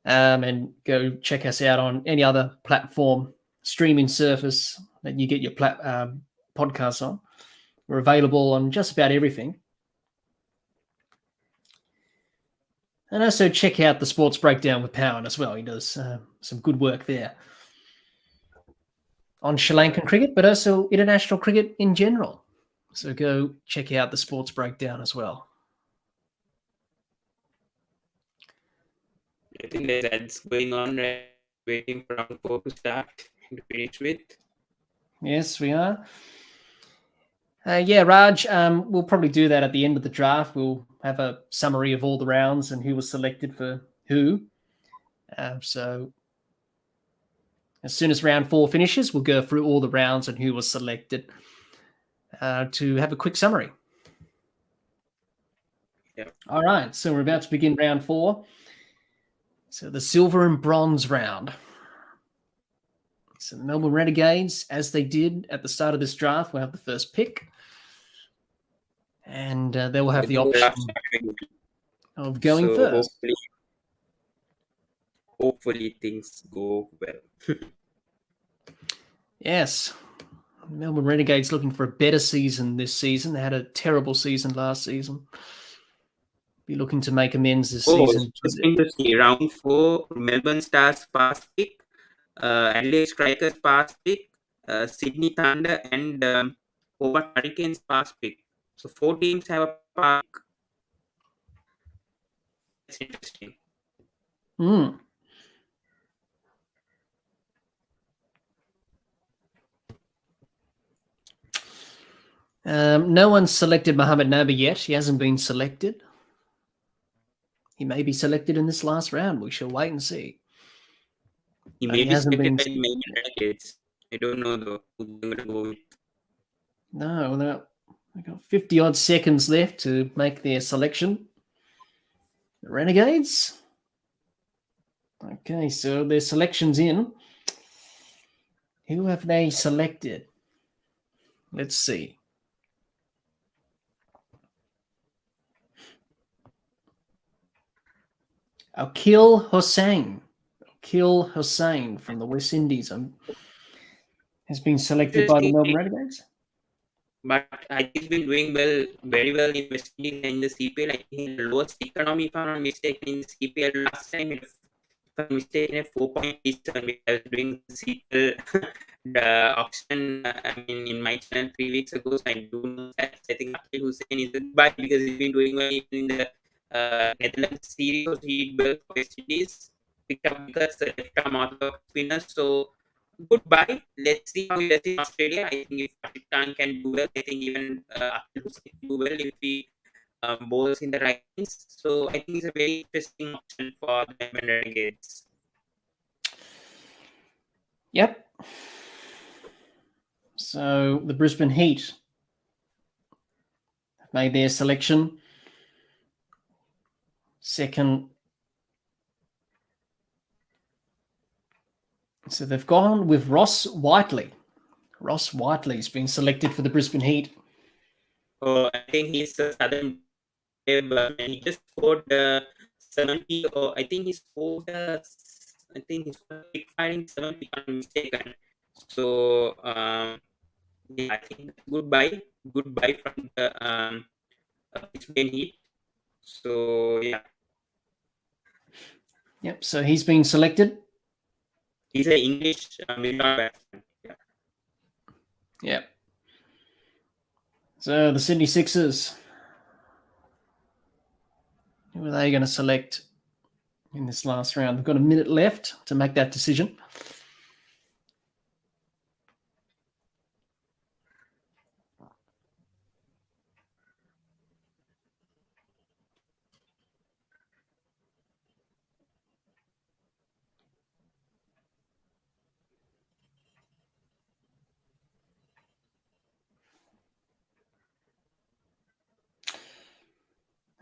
And go check us out on any other platform, streaming service that you get your podcasts on. We're available on just about everything. And also check out the Sports Breakdown with Powan as well. He does some good work there on Sri Lankan cricket, but also international cricket in general. So go check out the Sports Breakdown as well. I think there's ads going on, right? Waiting for round 4 to start and to finish with. Yes, we are. Yeah, Raj, we'll probably do that at the end of the draft. We'll have a summary of all the rounds and who was selected for who. So as soon as round 4 finishes, we'll go through all the rounds and who was selected to have a quick summary. Yeah. All right, so we're about to begin round 4. So the silver and bronze round. So the Melbourne Renegades, as they did at the start of this draft, will have the first pick. And they will have the option of going first. Hopefully things go well. Yes. Melbourne Renegades looking for a better season this season. They had a terrible season last season. Be looking to make amends this season. Interesting. Round 4, Melbourne Stars past pick, Adelaide Strikers past pick, Sydney Thunder and Hobart Hurricanes past pick. So 4 teams have a past pick. That's interesting. No one's selected Mohamed Nabi yet. He hasn't been selected. He may be selected in this last round. We shall wait and see. He may be selected by Melbourne Renegades. I don't know though who they're going to go with. No. They've got 50 odd seconds left to make their selection. The Renegades. Okay, so their selection's in. Who have they selected? Let's see. Akil Hussain from the West Indies has been selected by the Melbourne Renegades. But I think he's been doing very well in West Indies and in the CPL. I think the lowest economy, if I'm not mistaken, in the CPL last time, if I'm mistaken, at 4.87, which I was doing the CPL the auction. I mean, in my channel 3 weeks ago, so I do know that. I think Akil Hussain is a goodbye because he's been doing well in the Netherlands series. So he did well for West Indies, picked up because the left-arm orthodox spinner. So goodbye. Let's see how he does in Australia. I think if Rashid Khan can do well, I think even Akil Hussain can do well if he bowls in the right things. So I think it's a very interesting option for the Melbourne Renegades. Yep. So the Brisbane Heat have made their selection. Second. So they've gone with Ross Whiteley. Ross Whiteley's been selected for the Brisbane Heat. Oh, I think he's a Southern and he just scored 70, or I think he scored big firing 70, if I'm mistaken. So yeah, I think goodbye from the Brisbane Heat. So yeah. Yep. So he's been selected. He's an English middle-order batsman. Yeah. Yep. So the Sydney Sixers. Who are they going to select in this last round? They've got a minute left to make that decision.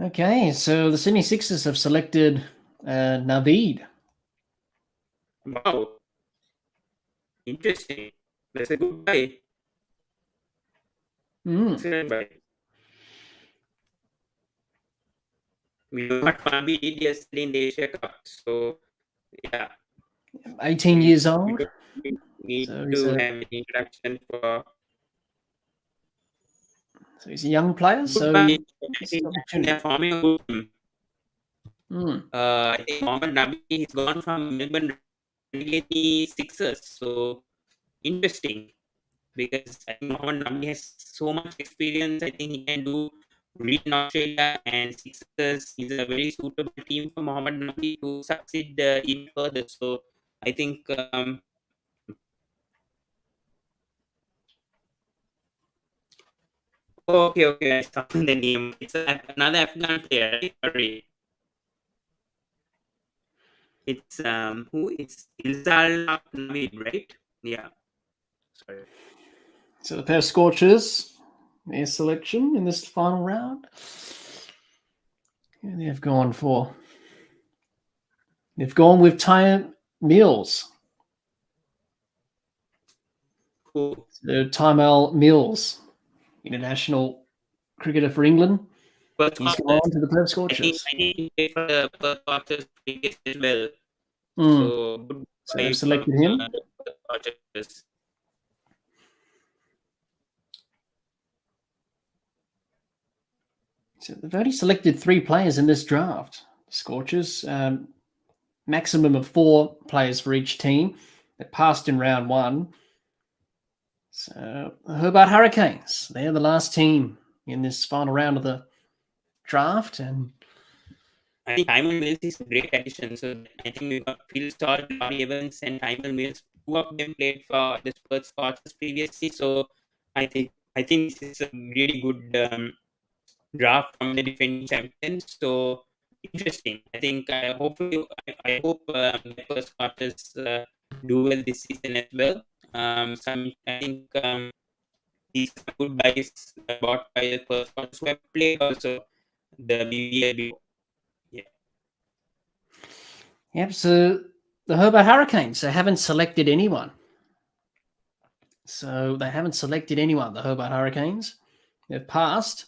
Okay, so the Sydney Sixers have selected Naveed. Wow. Interesting. That's a good buy. Excellent buy. We know what Palmy did yesterday in the Asia Cup. So, yeah. 18 years old. We need to have an introduction for. So he's a young player. So they're forming a good team. I think Mohamed Nabi has gone from Melbourne Renegades Sixers. So interesting because I think Mohamed Nabi has so much experience. I think he can do read in Australia, and Sixers is a very suitable team for Mohammad Nabi to succeed even further. So I think okay, I saw the name. It's another Afghan player, right? Sorry. It's who? It's Ilzal Navid, right? Yeah. Sorry. So the Perth Scorchers, their selection in this final round. Who they've gone for? They've gone with Ty Mills. Who? So Tymel Mills, international cricketer for England. Perth He's Scorchers. gone to the Perth I Scorchers. think he played for the Perth Scorchers previous as well. Mm. So good So they've buy selected from him. Perth Scorchers. So they've only selected 3 players in this draft. Scorchers, maximum of 4 players for each team. They passed in round 1. So the Hobart Hurricanes, they're the last team in this final round of the draft. And I think Tymon Mills is a great addition. So I think we got Phil Stott, Laurie Evans, and Tymon Mills. 2 of them played for the Perth Scorchers previously. So I think this is a really good draft from the defending champions. So interesting. I think I hope the Perth Scorchers do well this season as well. I think these are good buys bought by the Perth Scorchers who have played also the BBL before. yep, so the Hobart Hurricanes, they haven't selected anyone. So they haven't selected anyone, the Hobart Hurricanes. They've passed.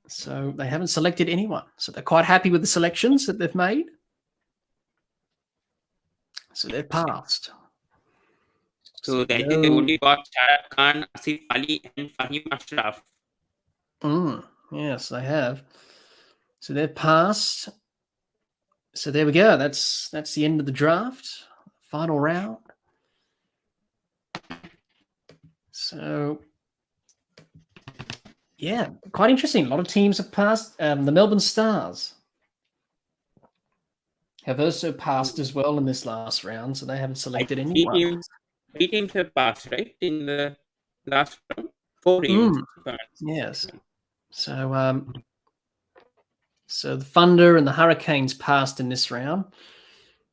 So they haven't selected anyone. So they're quite happy with the selections that they've made. So they've passed. So I think they only got Shahid Khan, Asif Ali, and Fahim Ashraf. Yes, they have. So they've passed. So there we go. That's the end of the draft. Final round. So yeah, quite interesting. A lot of teams have passed. The Melbourne Stars have also passed as well in this last round, so they haven't selected anyone. 3 teams have passed, right, in the last round? 4 teams. Yes. So so the Thunder and the Hurricanes passed in this round.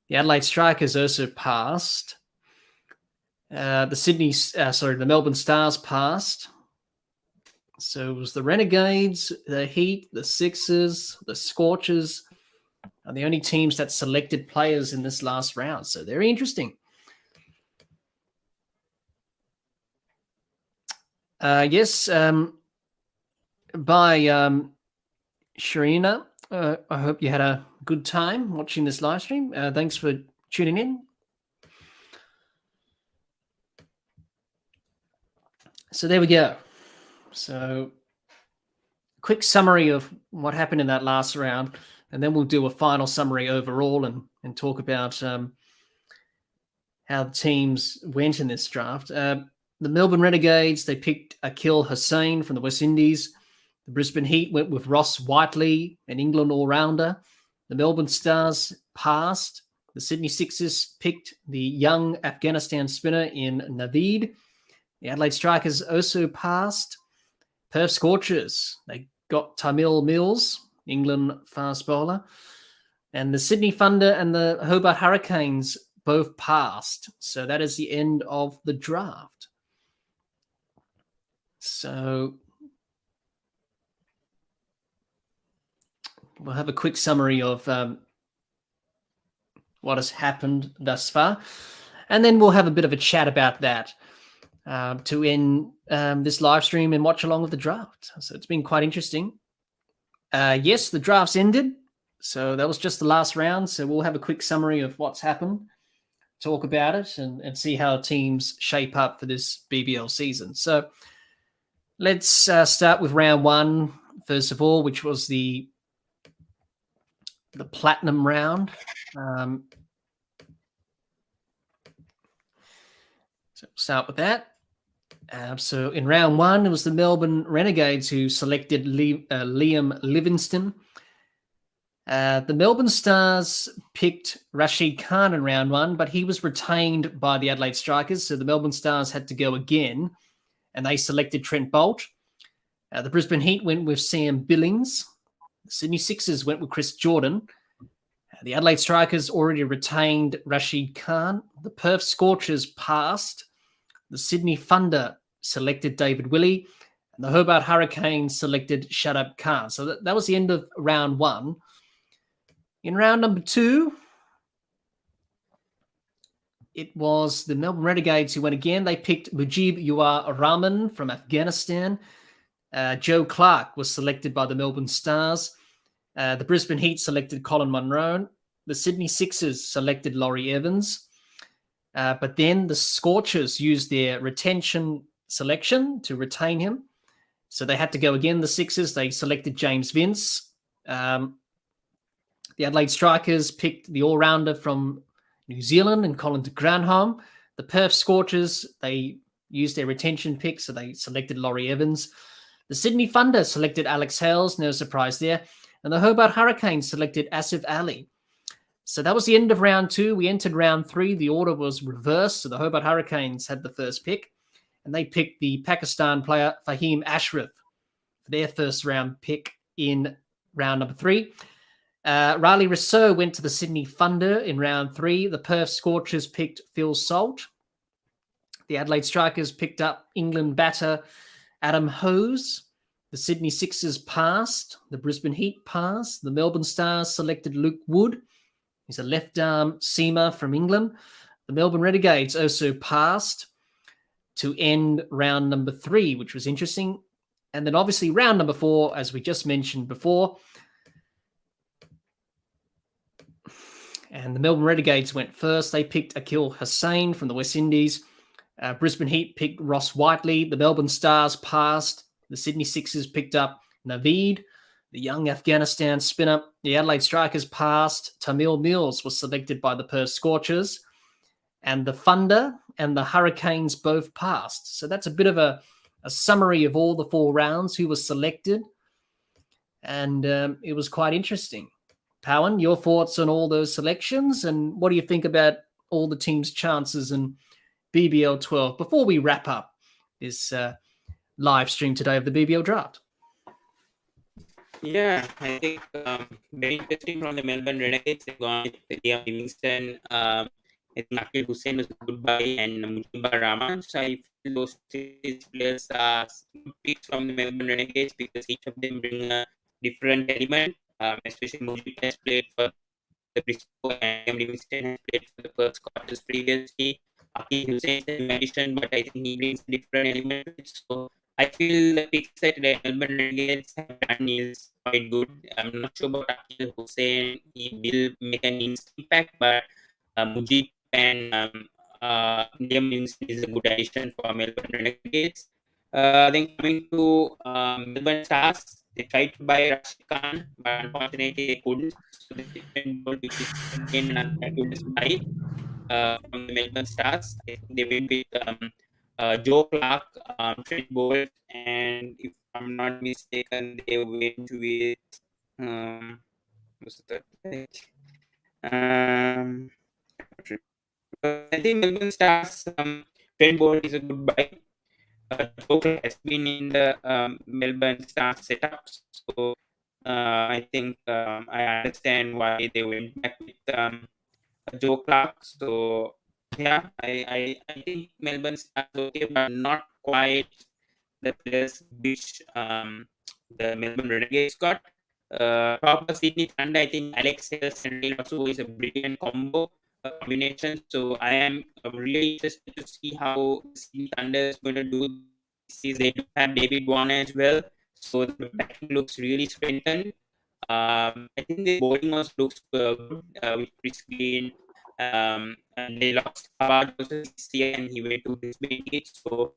The Adelaide Strikers also passed. The Melbourne Stars passed. So it was the Renegades, the Heat, the Sixers, the Scorchers are the only teams that selected players in this last round. So very interesting. Yes, by Sharina. I hope you had a good time watching this live stream. Thanks for tuning in. So there we go. So quick summary of what happened in that last round, and then we'll do a final summary overall and talk about how the teams went in this draft. The Melbourne Renegades, they picked Akil Hussain from the West Indies. The Brisbane Heat went with Ross Whiteley, an England all-rounder. The Melbourne Stars passed. The Sydney Sixers picked the young Afghanistan spinner in Naveed. The Adelaide Strikers also passed. Perth Scorchers, they got Tymel Mills, England fast bowler. And the Sydney Thunder and the Hobart Hurricanes both passed. So that is the end of the draft. So we'll have a quick summary of what has happened thus far. And then we'll have a bit of a chat about that to end this live stream and watch along with the draft. So it's been quite interesting. Yes, the draft's ended. So that was just the last round. So we'll have a quick summary of what's happened, talk about it, and see how teams shape up for this BBL season. So let's start with round 1, first of all, which was the platinum round. So start with that. So in round one, it was the Melbourne Renegades who selected Liam Livingston. The Melbourne Stars picked Rashid Khan in round one, but he was retained by the Adelaide Strikers, so the Melbourne Stars had to go again, and they selected Trent Boult. The Brisbane Heat went with Sam Billings. The Sydney Sixers went with Chris Jordan. The Adelaide Strikers already retained Rashid Khan. The Perth Scorchers passed. The Sydney Thunder selected David Willey. And the Hobart Hurricanes selected Shadab Khan. So that was the end of round one. In round number two, it was the Melbourne Renegades who went again. They picked Mujib Ur Rahman from Afghanistan. Joe Clark was selected by the Melbourne Stars. The Brisbane Heat selected Colin Munro. The Sydney Sixers selected Laurie Evans. But then the Scorchers used their retention selection to retain him. So they had to go again, the Sixers. They selected James Vince. The Adelaide Strikers picked the all-rounder from New Zealand and Colin de Granholm. The Perth Scorchers, they used their retention pick, so they selected Laurie Evans. The Sydney Thunder selected Alex Hales, no surprise there. And the Hobart Hurricanes selected Asif Ali. So that was the end of round two. We entered round three. The order was reversed. So the Hobart Hurricanes had the first pick. And they picked the Pakistan player Fahim Ashraf for their first round pick in round number three. Riley Rousseau went to the Sydney Thunder in round three. The Perth Scorchers picked Phil Salt. The Adelaide Strikers picked up England batter Adam Hose. The Sydney Sixers passed. The Brisbane Heat passed. The Melbourne Stars selected Luke Wood. He's a left-arm seamer from England. The Melbourne Renegades also passed to end round number three, which was interesting. And then obviously round number four, as we just mentioned before. And the Melbourne Renegades went first. They picked Akil Hussain from the West Indies. Brisbane Heat picked Ross Whiteley. The Melbourne Stars passed. The Sydney Sixers picked up Naveed, the young Afghanistan spinner. The Adelaide Strikers passed. Tamil Mills was selected by the Perth Scorchers. And the Thunder and the Hurricanes both passed. So that's a bit of a summary of all the four rounds, who was selected. And it was quite interesting. Powan, your thoughts on all those selections, and what do you think about all the teams' chances in BBL 12 before we wrap up this live stream today of the BBL draft? Yeah, I think very interesting from the Melbourne Renegades. They've gone with Liam Livingston. I think Akil Hussain was a good buy, and Mujib Rahman. So I feel those three players are good picks from the Melbourne Renegades because each of them bring a different element. Especially Mujib has played for the Briscoe, and Liam Livingston has played for the Perth Scorchers previously. Akil Hussain is an addition, but I think he brings a different element to it. So I feel the picks that the Melbourne Renegades have done is quite good. I'm not sure about Akil Hussain. He will make an instant impact, but Mujib and Liam Livingston is a good addition for Melbourne Renegades. Then coming to Melbourne Stars, they tried to buy Rashid Khan, but unfortunately they couldn't. So they went goal, which is again an unfortunate buy from the Melbourne Stars. I think they went with Joe Clark, Trent Bolt, and if I'm not mistaken, they went with what's the third pick? I think Melbourne Stars, Trent Bolt is a good buy. Joe Clark has been in the Melbourne Stars setups, so I think I understand why they went back with Joe Clark. So yeah, I think Melbourne Stars okay, but not quite the players which the Melbourne Renegades got. Top of Sydney Thunder, I think Alex Hales and Ray also is a brilliant combination. So I am really interested to see how Sydney Thunder is going to do. They do have David Warner as well, so the batting looks really strengthened. I think the bowling also looks good with Chris Green. And they lost Howard also this year, and he went to Brisbane Heat. So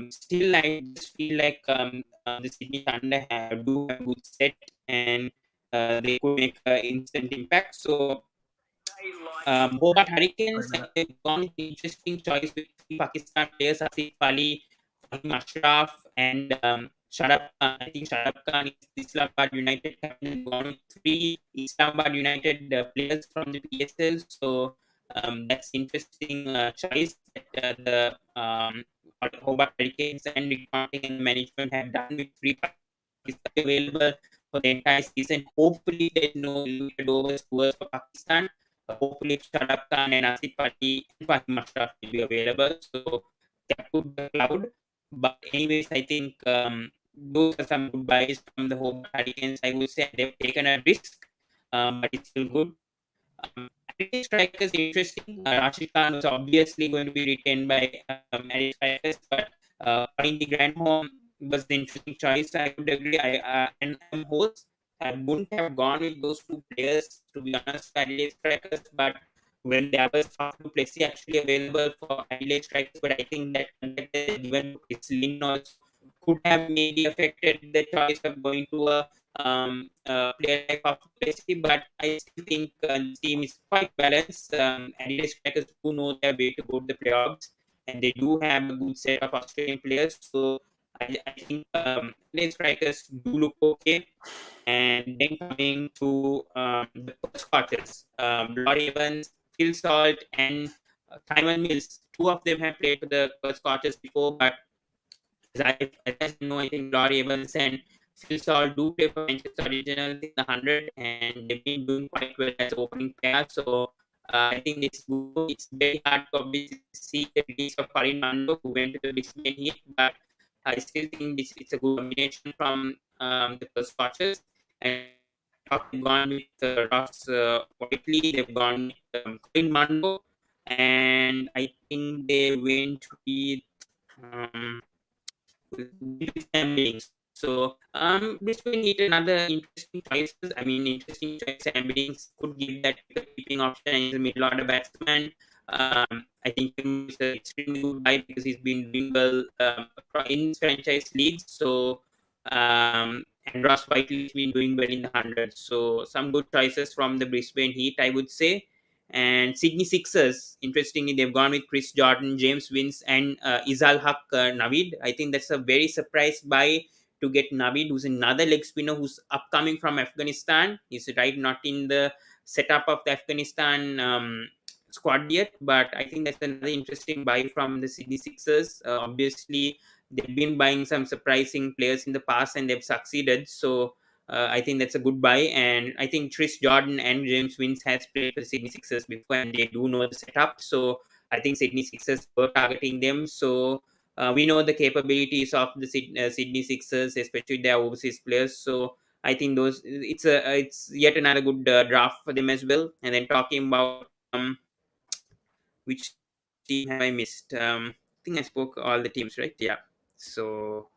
still, I just feel like the Sydney Thunder do a good set, and they could make an instant impact. So Hobart Hurricanes, they've gone with interesting choice with three Pakistan players, Asif Ali, Fahim Ashraf, and Sharaf Khan. I think Sharaf Khan is the Islamabad United captain. They've gone with three Islamabad United players from the PSL. So that's interesting choice that the Hobart Hurricanes and Rick Ponting and the management have done with three Pakistan available for the entire season. Hopefully, there's no limited overs tours for Pakistan. Hopefully, Sharaf Khan and Asif Ali and Fahim Ashraf will be available. So that could be a cloud. But anyways, I think those are some good buys from the Hobart Hurricanes. I would say they've taken a risk, but it's still good. Added strikers interesting. Rashid Khan was obviously going to be retained by added strikers, but Corinne Granholm was the interesting choice. I would agree. And host, I wouldn't have gone with those two players to be honest, Adelaide strikers. But when there was Faf du Plessis actually available for Adelaide strikers, but I think that given its Lynn also could have maybe affected the choice of going to a player like Faf du Plessis. But I still think the team is quite balanced. Adelaide strikers do know their way to go to the playoffs, and they do have a good set of Australian players. So I think Adelaide strikers do look okay. And then coming to the first quarters, Laurie Evans, Phil Salt, and Simon Mills. Two of them have played for the first quarters before, but as I know, I think Laurie Evans and Phil Salt do play for Manchester Originals in the 100, and they've been doing quite well as opening pair. So I think it's very hard to obviously see the release of Karin Mando, who went to the Brisbane Heat, but I still think it's a good combination from the first quarters. And they've gone with Ross Whiteley, they've gone with Colin Mando, and I think they went with Sam Billings. So Brisbane Heat another interesting choices. I mean, interesting choice. Sam Billings could give that keeping option and he's a middle order batsman. I think he's an extremely good buy because he's been doing well in franchise leagues. So and Ross Whiteley's been doing well in the 100. So some good choices from the Brisbane Heat, I would say. And Sydney Sixers, interestingly, they've gone with Chris Jordan, James Vince, and Izal Haq Navid. I think that's a very surprise buy to get Navid, who's another leg spinner who's upcoming from Afghanistan. He's right not in the setup of the Afghanistan squad yet, but I think that's another interesting buy from the Sydney Sixers. Obviously, they've been buying some surprising players in the past and they've succeeded. So I think that's a good buy. And I think Chris Jordan and James Vince has played for Sydney Sixers before and they do know the setup. So I think Sydney Sixers were targeting them. So we know the capabilities of the Sydney Sixers, especially their overseas players. So I think it's yet another good draft for them as well. And then talking about which team have I missed? I think I spoke all the teams, right? Yeah. So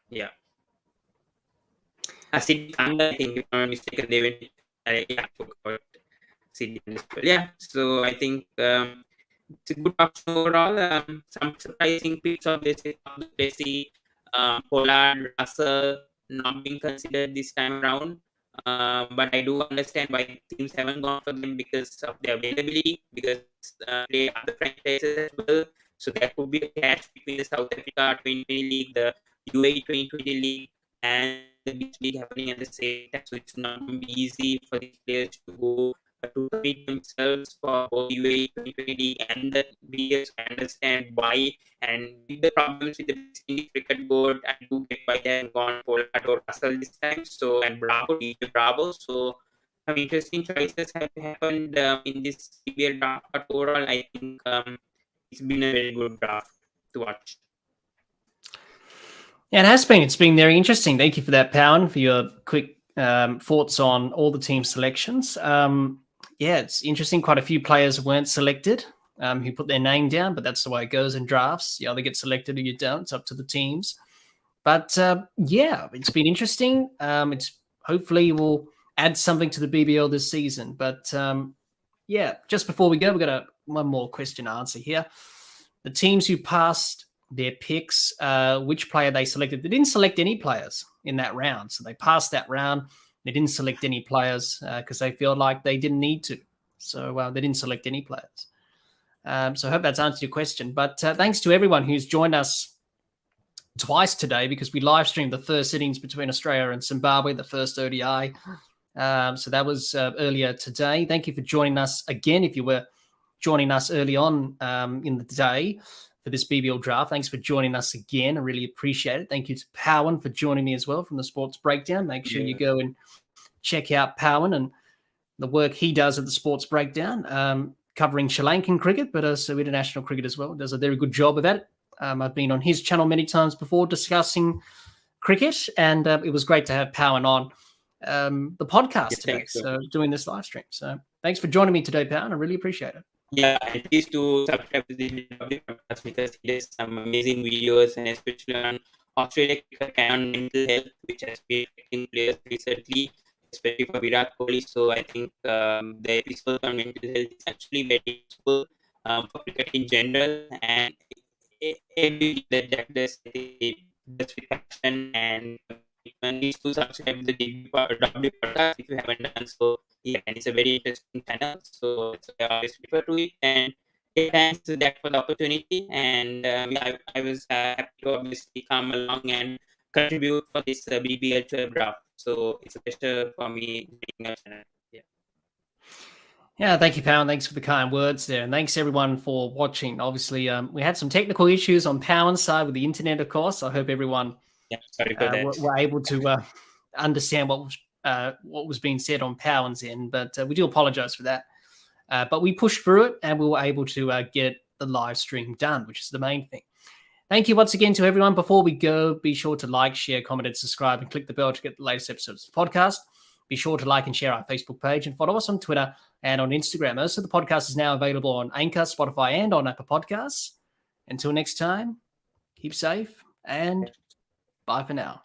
yeah. Sydney Thunder, I think if I'm not mistaken, they went. Yeah, I spoke about Sydney as well. Yeah. So I think it's a good option overall. Some surprising picks of this Plessis, Pollard, Russell not being considered this time around. But I do understand why teams haven't gone for them because of their availability, because they are the franchises as well. So there could be a clash between the South Africa 2020 League, the UAE 2020 League, and the beach league happening at the same time. So it's not going to be easy for these players to go to commit themselves for both UAE 2020 League and the BBL. I understand why, and with the problems with the Indian cricket board, I do get why they have gone Pollard or Russell this time. So and Bravo, DJ Bravo. So some interesting choices have happened in this BBL draft, but overall, I think it's been a very good draft to watch. Yeah, it has been. It's been very interesting. Thank you for that, Powan, for your quick thoughts on all the team selections. Yeah, it's interesting. Quite a few players weren't selected who put their name down, but that's the way it goes in drafts. You either get selected or you don't. It's up to the teams. But yeah, it's been interesting. It's hopefully will add something to the BBL this season. But yeah, just before we go, we've got one more question to answer here. The teams who passed their picks, which player they selected. They didn't select any players in that round. So they passed that round. They didn't select any players because they feel like they didn't need to. So they didn't select any players. So I hope that's answered your question. But thanks to everyone who's joined us twice today, because we live streamed the first innings between Australia and Zimbabwe, the first ODI. So that was earlier today. Thank you for joining us again. If you were joining us early on in the day for this BBL draft, thanks for joining us again. I really appreciate it. Thank you to Powan for joining me as well from the Sports Breakdown. Make sure you go and check out Powan and the work he does at the Sports Breakdown, covering Sri Lankan cricket, but also international cricket as well. Does a very good job of that. I've been on his channel many times before discussing cricket, and it was great to have Powan on the podcast today, so doing this live stream. So thanks for joining me today, Powan. I really appreciate it. Yeah, and please do subscribe to the Dibbly-Dobbly podcast, because he does some amazing videos, and especially on Australia cricket and on mental health, which has been affecting players recently, especially for Virat Kohli. So I think the episode on mental health is actually very useful for cricket in general, and every that does with passion, and needs to subscribe to the Dibbly-Dobbly podcast if you haven't done so. Yeah, and it's a very interesting channel, so I always refer to it. And thanks to that for the opportunity. And I was happy to obviously come along and contribute for this BBL 12 draft. So it's a pleasure for me being your channel. Yeah, thank you, Powan. Thanks for the kind words there. And thanks, everyone, for watching. Obviously, we had some technical issues on Powan's side with the internet, of course. I hope everyone were able to understand what was being said on Powan's end. But we do apologize for that. But we pushed through it, and we were able to get the live stream done, which is the main thing. Thank you once again to everyone. Before we go, be sure to like, share, comment, and subscribe, and click the bell to get the latest episodes of the podcast. Be sure to like and share our Facebook page, and follow us on Twitter and on Instagram. Also, the podcast is now available on Anchor, Spotify, and on Apple Podcasts. Until next time, keep safe, and bye for now.